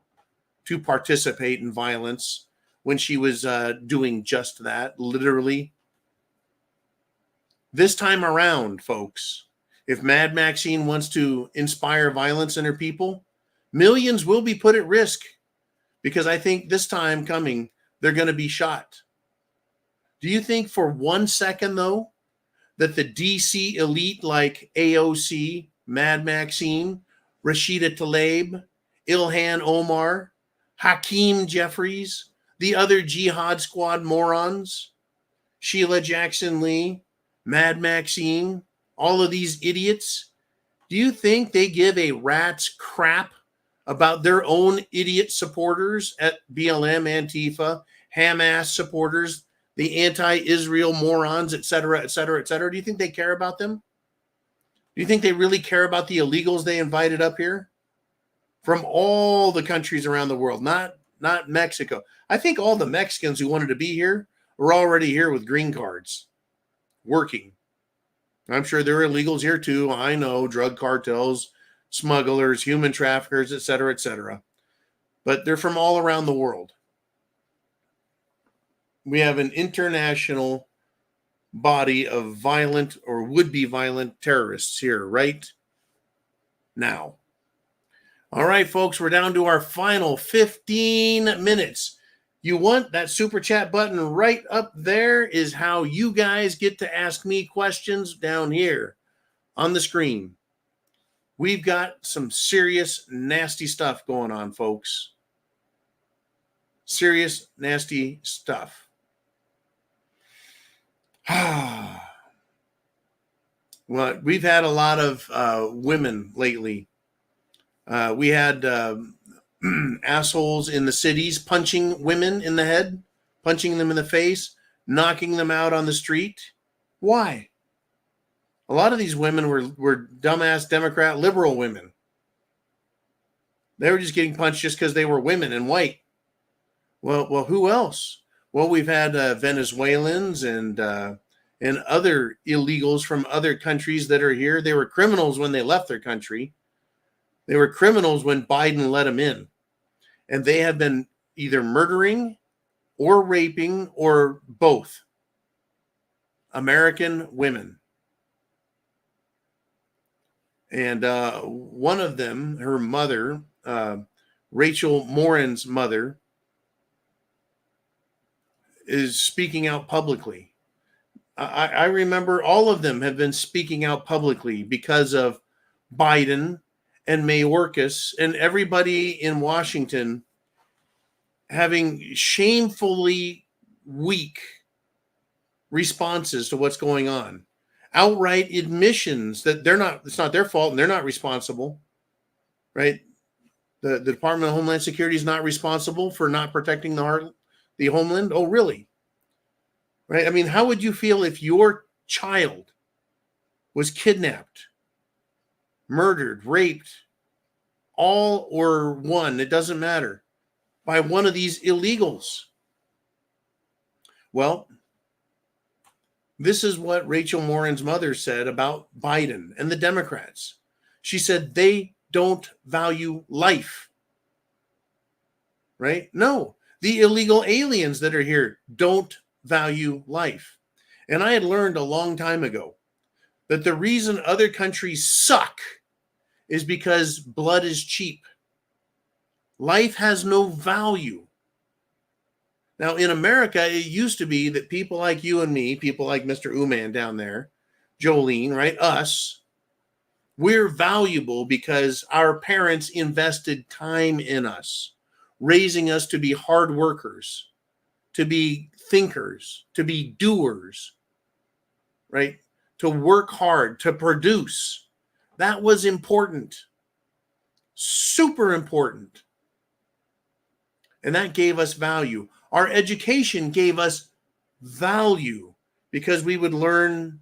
to participate in violence when she was doing just that, literally. This time around, folks, if Mad Maxine wants to inspire violence in her people, millions will be put at risk because I think this time coming, they're going to be shot. Do you think for 1 second, though, that the DC elite like AOC, Mad Maxine, Rashida Tlaib, Ilhan Omar, Hakeem Jeffries, the other Jihad Squad morons, Sheila Jackson Lee, Mad Maxine, all of these idiots, do you think they give a rat's crap about their own idiot supporters at BLM, Antifa, Hamas supporters, the anti-Israel morons, et cetera, et cetera, et cetera? Do you think they care about them? Do you think they really care about the illegals they invited up here from all the countries around the world, not Mexico? I think all the Mexicans who wanted to be here were already here with green cards, working. I'm sure there are illegals here too. I know, drug cartels, smugglers, human traffickers, et cetera, et cetera. But they're from all around the world. We have an international body of violent or would-be violent terrorists here right now. All right, folks, we're down to our final 15 minutes. You want that super chat button right up there is how you guys get to ask me questions down here on the screen. We've got some serious, nasty stuff going on, folks. Serious, nasty stuff. Well, we've had a lot of women lately. We had assholes in the cities punching women in the head, punching them in the face, knocking them out on the street. Why? A lot of these women were dumbass Democrat liberal women. They were just getting punched just because they were women and white. Well, who else? Well, we've had Venezuelans and other illegals from other countries that are here. They were criminals when they left their country. They were criminals when Biden let them in. And they have been either murdering or raping or both American women. And one of them, her mother, Rachel Morin's mother, is speaking out publicly. I remember all of them have been speaking out publicly because of Biden and Mayorkas and everybody in Washington having shamefully weak responses to what's going on. Outright admissions that it's not their fault and they're not responsible, right? The Department of Homeland Security is not responsible for not protecting the homeland. Oh, really? Right? I mean, how would you feel if your child was kidnapped, murdered, raped, all or one, it doesn't matter, by one of these illegals? Well, this is what Rachel Morin's mother said about Biden and the Democrats. She said they don't value life. Right? No, the illegal aliens that are here don't value life. And I had learned a long time ago that the reason other countries suck is because blood is cheap. Life has no value. Now, in America, it used to be that people like you and me, people like Mr. Uman down there, Jolene, right? Us, we're valuable because our parents invested time in us, raising us to be hard workers, to be thinkers, to be doers, right? To work hard, to produce. That was important, super important. And that gave us value. Our education gave us value because we would learn,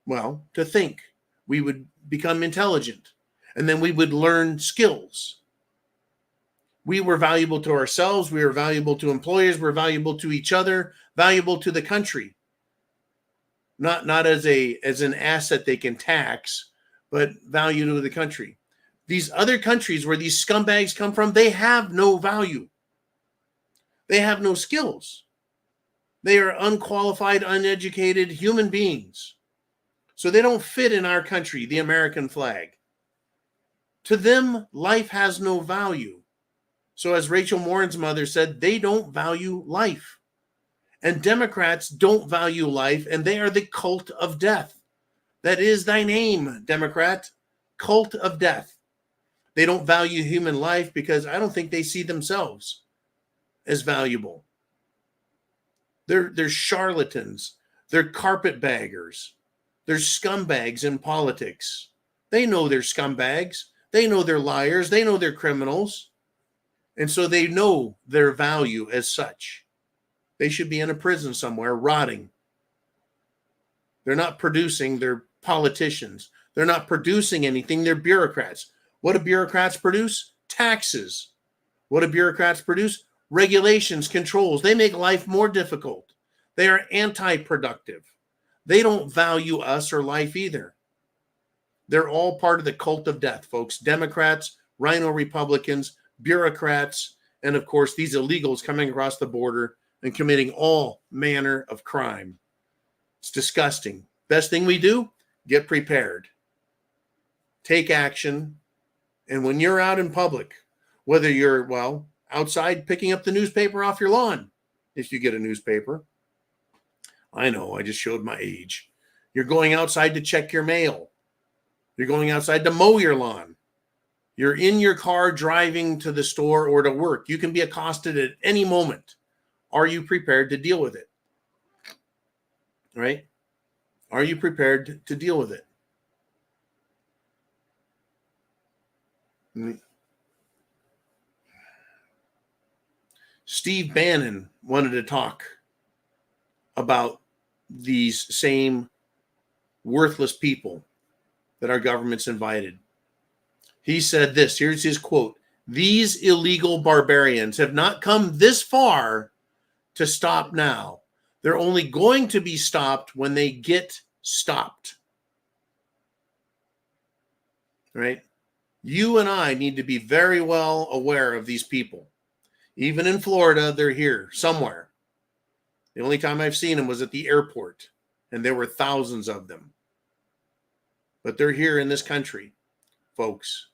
well, to think. We would become intelligent. And then we would learn skills. We were valuable to ourselves. We were valuable to employers. We were valuable to each other, valuable to the country. Not as an asset they can tax, but value to the country. These other countries where these scumbags come from, they have no value. They have no skills. They are unqualified, uneducated human beings. So they don't fit in our country, the American flag. To them, life has no value. So as Rachel Morin's mother said, they don't value life. And Democrats don't value life, and they are the cult of death. That is thy name, Democrat. Cult of death. They don't value human life because I don't think they see themselves as valuable. They're charlatans. They're carpetbaggers. They're scumbags in politics. They know they're scumbags. They know they're liars. They know they're criminals. And so they know their value as such. They should be in a prison somewhere rotting. They're not producing. They're politicians. They're not producing anything. They're bureaucrats. What do bureaucrats produce? Taxes. What do bureaucrats produce? Regulations, controls. They make life more difficult. They are anti-productive. They don't value us or life either. They're all part of the cult of death, folks. Democrats, rhino Republicans, bureaucrats, and of course, these illegals coming across the border and committing all manner of crime. It's disgusting. Best thing we do, get prepared. Take action. And when you're out in public, whether you're, outside picking up the newspaper off your lawn, if you get a newspaper. I know, I just showed my age. You're going outside to check your mail. You're going outside to mow your lawn. You're in your car driving to the store or to work. You can be accosted at any moment. Are you prepared to deal with it? Right? Are you prepared to deal with it? Steve Bannon wanted to talk about these same worthless people that our government's invited. He said this, here's his quote: "These illegal barbarians have not come this far to stop now. They're only going to be stopped when they get stopped." Right? You and I need to be very well aware of these people. Even in Florida, they're here somewhere. The only time I've seen them was at the airport, and there were thousands of them. But they're here in this country, folks.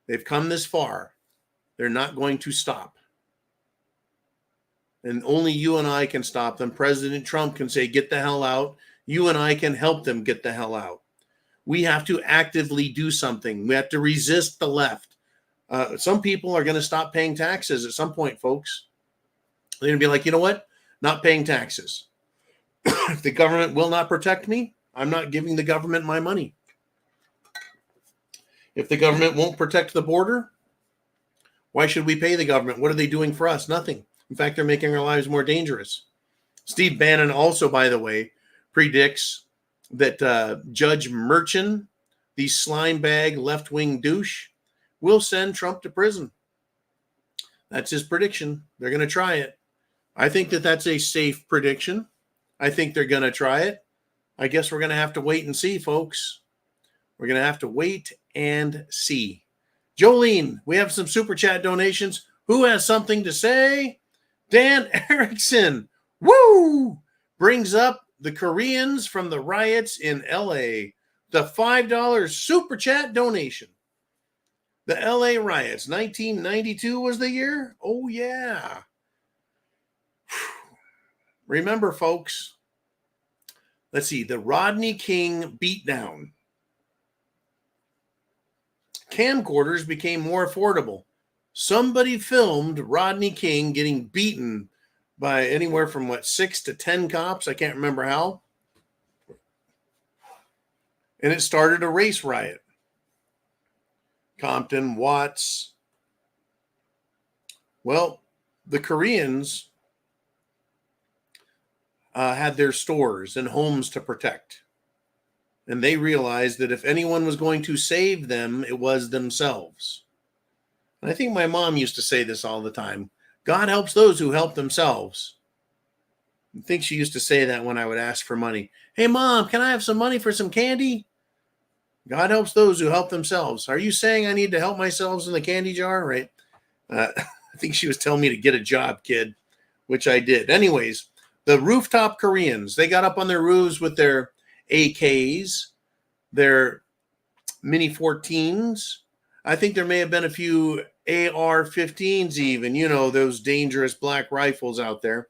They've come this far. They're not going to stop. And only you and I can stop them. President Trump can say, get the hell out. you and I can help them get the hell out. We have to actively do something. We have to resist the left. Some people are going to stop paying taxes at some point, folks. They're going to be like, you know what? Not paying taxes. If the government will not protect me, I'm not giving the government my money. If the government won't protect the border, why should we pay the government? What are they doing for us? Nothing. In fact, they're making our lives more dangerous. Steve Bannon also, by the way, predicts that Judge Merchan, the slime bag left-wing douche, will send Trump to prison. That's his prediction. They're going to try it. I think that that's a safe prediction. I think they're going to try it. I guess we're going to have to wait and see, folks. We're going to have to wait and see. Jolene, we have some super chat donations. Who has something to say? Dan Erickson, woo, brings up the Koreans from the riots in L.A. The $5 super chat donation. The L.A. riots, 1992 was the year? Oh, yeah. Remember, folks, let's see, the Rodney King beatdown. Camcorders became more affordable. Somebody filmed Rodney King getting beaten by anywhere from 6 to 10 cops. I can't remember how. And it started a race riot. Compton, Watts. Well, the Koreans had their stores and homes to protect. And they realized that if anyone was going to save them, it was themselves. And I think my mom used to say this all the time. God helps those who help themselves. I think she used to say that when I would ask for money. Hey, Mom, can I have some money for some candy? God helps those who help themselves. Are you saying I need to help myself in the candy jar? Right? I think she was telling me to get a job, kid, which I did. Anyways, the rooftop Koreans, they got up on their roofs with their AKs, their Mini 14s. I think there may have been a few AR-15s even, those dangerous black rifles out there.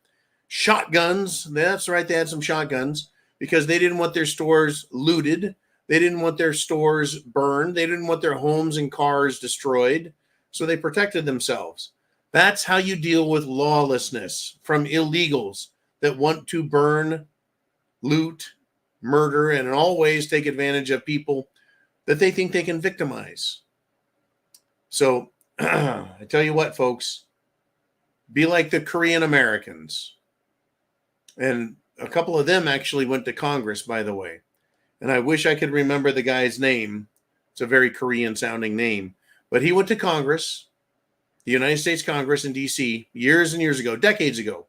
Shotguns, that's right, they had some shotguns because they didn't want their stores looted. They didn't want their stores burned. They didn't want their homes and cars destroyed. So they protected themselves. That's how you deal with lawlessness from illegals that want to burn, loot, murder, and in all ways take advantage of people that they think they can victimize. So I tell you what, folks, be like the Korean Americans. And a couple of them actually went to Congress, by the way. And I wish I could remember the guy's name. It's a very Korean sounding name. But he went to Congress, the United States Congress in D.C., years and years ago, decades ago,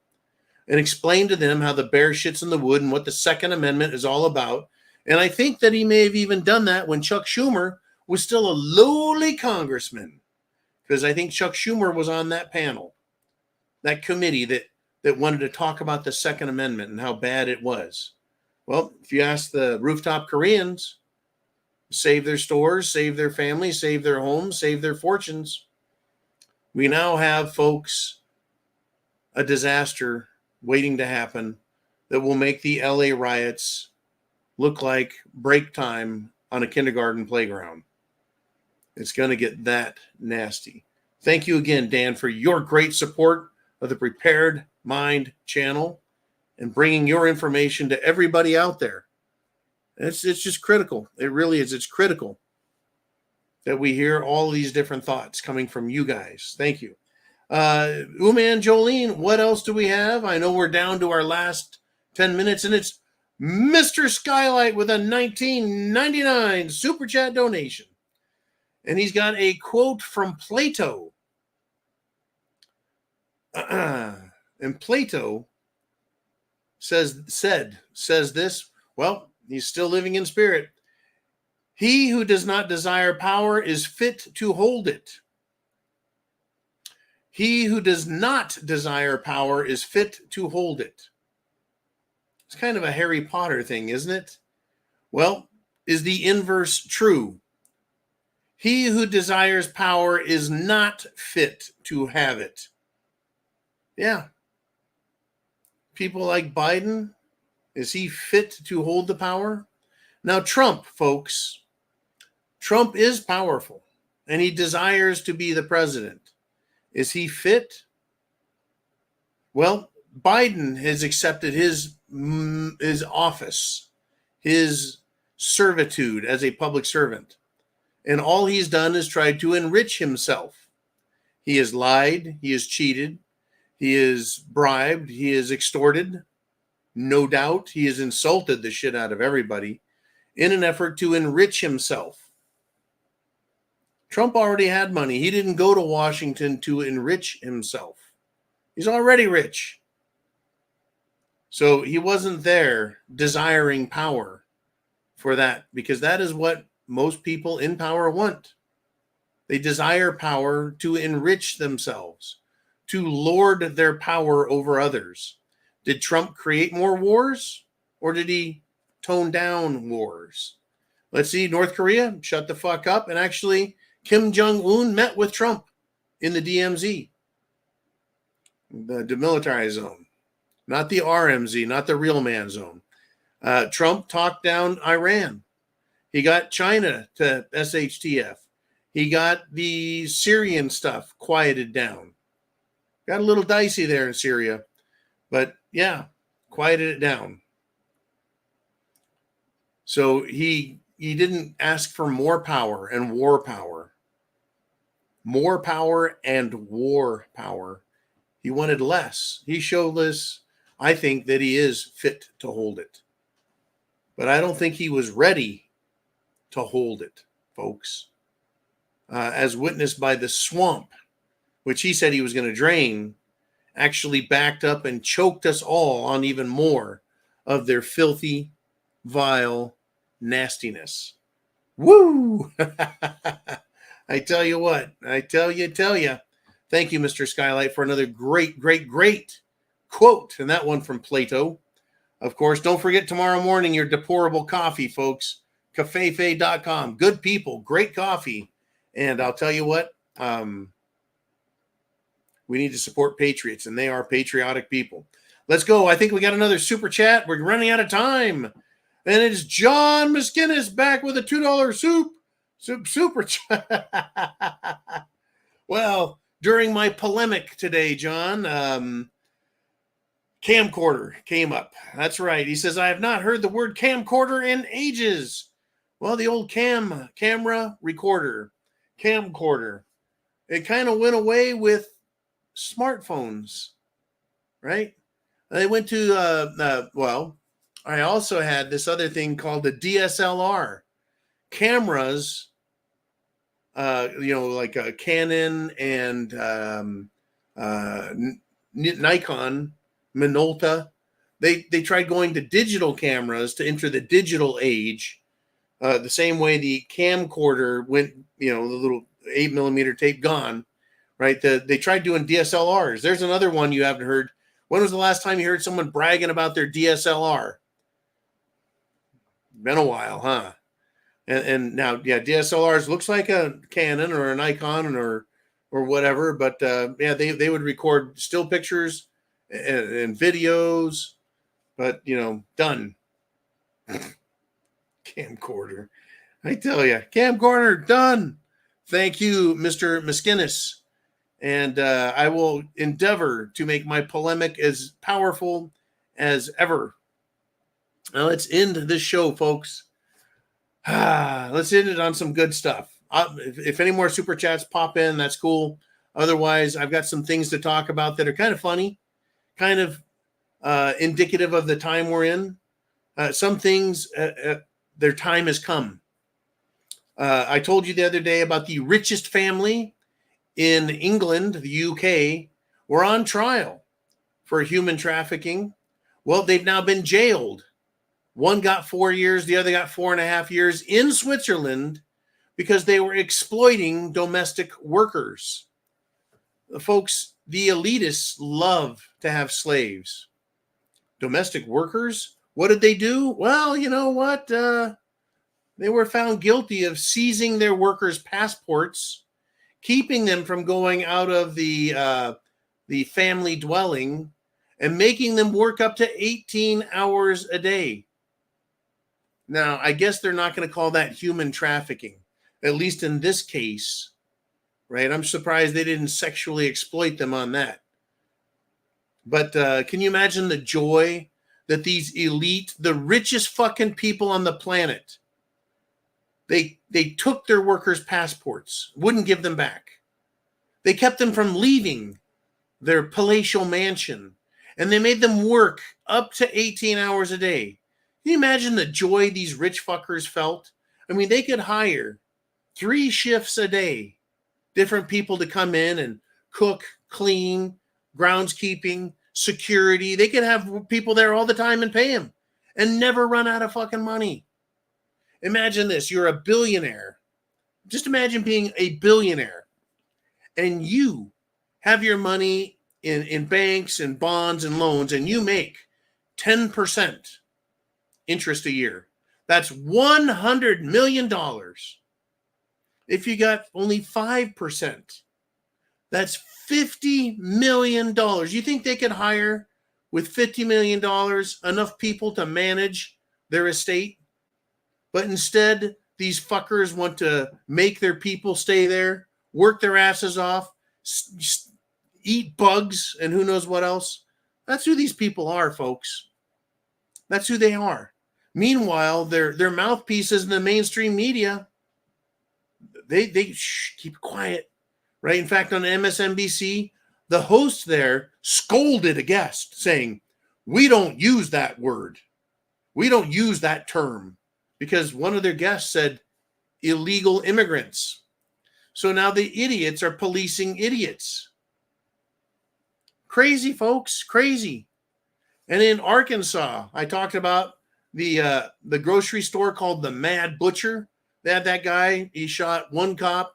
and explained to them how the bear shits in the wood and what the Second Amendment is all about. And I think that he may have even done that when Chuck Schumer was still a lowly congressman, because I think Chuck Schumer was on that panel, that committee that wanted to talk about the Second Amendment and how bad it was. Well, if you ask the rooftop Koreans, save their stores, save their families, save their homes, save their fortunes. We now have, folks, a disaster waiting to happen that will make the LA riots look like break time on a kindergarten playground. It's going to get that nasty. Thank you again, Dan, for your great support of the Prepared Mind channel and bringing your information to everybody out there. It's just critical. It really is. It's critical that we hear all these different thoughts coming from you guys. Thank you. Uma and Jolene, what else do we have? I know we're down to our last 10 minutes, and it's Mr. Skylight with a $19.99 super chat donation. And he's got a quote from Plato. And Plato says this, well, he's still living in spirit. He who does not desire power is fit to hold it. He who does not desire power is fit to hold it. It's kind of a Harry Potter thing, isn't it? Well, is the inverse true? He who desires power is not fit to have it. Yeah. People like Biden, Is he fit to hold the power? Now, Trump, folks, Trump is powerful and he desires to be the president. Is he fit? Well, Biden has accepted his office, his servitude as a public servant. And all he's done is tried to enrich himself. He has lied. He has cheated. He has bribed. He has extorted. No doubt. He has insulted the shit out of everybody in an effort to enrich himself. Trump already had money. He didn't go to Washington to enrich himself. He's already rich. So he wasn't there desiring power for that, because that is what most people in power want. They desire power to enrich themselves, to lord their power over others. Did Trump create more wars, or did he tone down wars? Let's see, North Korea, shut the fuck up. And actually, Kim Jong-un met with Trump in the DMZ, the demilitarized zone, not the RMZ, not the real man zone. Trump talked down Iran. He got China to SHTF. He got the Syrian stuff quieted down. Got a little dicey there in Syria, but yeah, quieted it down. So he didn't ask for more power and war power. More power and war power. He wanted less. He showed us, I think, that he is fit to hold it. But I don't think he was ready to hold it, folks. As witnessed by the swamp, which he said he was going to drain, actually backed up and choked us all on even more of their filthy, vile nastiness. Woo! I tell you what, I tell you. Thank you, Mr. Skylight, for another great quote. And that one from Plato. Of course, don't forget tomorrow morning your deplorable coffee, folks. Cafefe.com. Good people, great coffee. And I'll tell you what, we need to support patriots, and they are patriotic people. Let's go. I think we got another super chat. We're running out of time. And it's John Miskinnis back with a $2 super chat. Well, during my polemic today, John, camcorder came up. That's right. He says, I have not heard the word camcorder in ages. Well, the old camera recorder, camcorder, it kind of went away with smartphones, right? They went to, well, I also had this other thing called the DSLR cameras, like a Canon and Nikon, Minolta. They tried going to digital cameras to enter the digital age, the same way the camcorder went, the little 8mm tape gone, right? They tried doing DSLRs. There's another one you haven't heard. When was the last time you heard someone bragging about their DSLR? Been a while, huh? And now, yeah, DSLRs looks like a Canon or a Nikon or whatever, but yeah, they would record still pictures and videos, but done. Camcorder, I tell you, camcorder done. Thank you, Mr. Miskinnis, and I will endeavor to make my polemic as powerful as ever. Now let's end this show, folks. Let's end it on some good stuff. If any more super chats pop in, that's cool. Otherwise, I've got some things to talk about that are kind of funny, kind of indicative of the time we're in. Some things, their time has come. I told you the other day about the richest family in England, the UK, were on trial for human trafficking. Well, they've now been jailed. One got 4 years, the other got 4.5 years in Switzerland because they were exploiting domestic workers. Folks, the elitists love to have slaves. Domestic workers, what did they do? Well, you know what? They were found guilty of seizing their workers' passports, keeping them from going out of the family dwelling, and making them work up to 18 hours a day. Now, I guess they're not going to call that human trafficking, at least in this case, right? I'm surprised they didn't sexually exploit them on that. But can you imagine the joy that these elite, the richest fucking people on the planet, they took their workers' passports, wouldn't give them back. They kept them from leaving their palatial mansion, and they made them work up to 18 hours a day. Can you imagine the joy these rich fuckers felt? I mean, they could hire 3 shifts a day, different people to come in and cook, clean, groundskeeping, security. They could have people there all the time and pay them and never run out of fucking money. Imagine this. You're a billionaire. Just imagine being a billionaire and you have your money in banks and bonds and loans, and you make 10% interest a year. That's $100 million. If you got only 5%, that's $50 million. You think they could hire with $50 million enough people to manage their estate? But instead, these fuckers want to make their people stay there, work their asses off, eat bugs, and who knows what else. That's who these people are, folks. That's who they are. Meanwhile, their mouthpieces in the mainstream media, they keep quiet, right? In fact, on MSNBC, the host there scolded a guest saying, "We don't use that word. We don't use that term," because one of their guests said illegal immigrants. So now the idiots are policing idiots. Crazy, folks, crazy. And in Arkansas, I talked about the grocery store called the Mad Butcher. They had that guy. He shot 1 cop,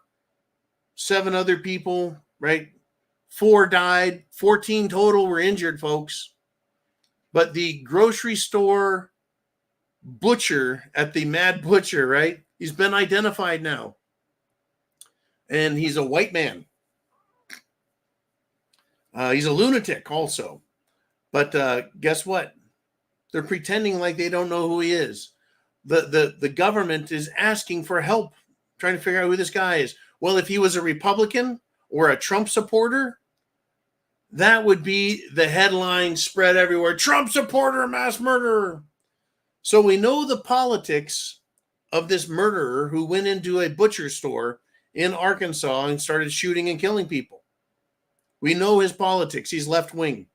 7 other people, right? 4 died, 14 total were injured, folks. But the grocery store butcher at the Mad Butcher, right? He's been identified now. And he's a white man. He's a lunatic also. But guess what? They're pretending like they don't know who he is. The government is asking for help, trying to figure out who this guy is. Well, if he was a Republican or a Trump supporter, that would be the headline spread everywhere. Trump supporter, mass murderer. So we know the politics of this murderer who went into a butcher store in Arkansas and started shooting and killing people. We know his politics. He's left wing.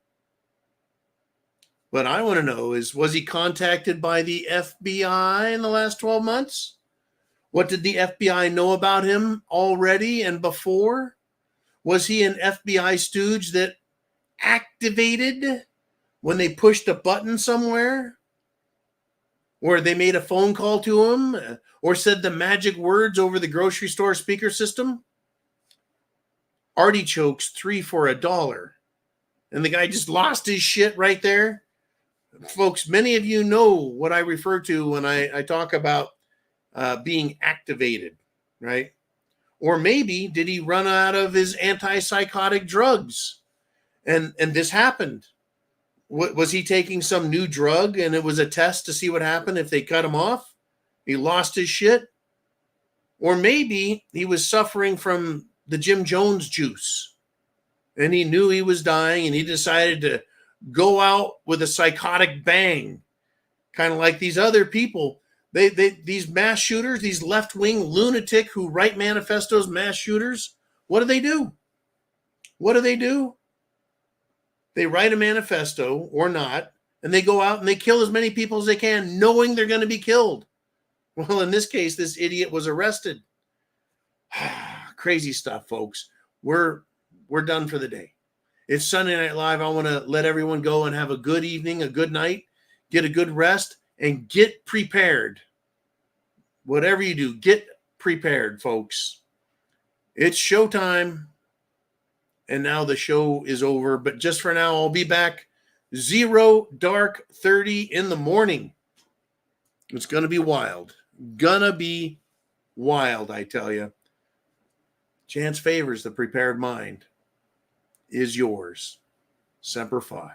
What I want to know is, was he contacted by the FBI in the last 12 months? What did the FBI know about him already and before? Was he an FBI stooge that activated when they pushed a button somewhere? Or they made a phone call to him? Or said the magic words over the grocery store speaker system? Artichokes 3 for $1. And the guy just lost his shit right there. Folks, many of you know what I refer to when I talk about being activated, right? Or maybe did he run out of his antipsychotic drugs? And this happened. Was he taking some new drug and it was a test to see what happened if they cut him off? He lost his shit? Or maybe he was suffering from the Jim Jones juice and he knew he was dying and he decided to go out with a psychotic bang, kind of like these other people. These mass shooters, these left-wing lunatic who write manifestos, mass shooters, what do they do? What do they do? They write a manifesto or not, and they go out and they kill as many people as they can, knowing they're going to be killed. Well, in this case, this idiot was arrested. Crazy stuff, folks. We're done for the day. It's Sunday Night Live. I want to let everyone go and have a good evening, a good night, get a good rest, and get prepared. Whatever you do, get prepared, folks. It's showtime. And now the show is over. But just for now, I'll be back 0:30 in the morning. It's going to be wild. Gonna be wild, I tell you. Chance favors the prepared mind. Is yours. Semper Fi.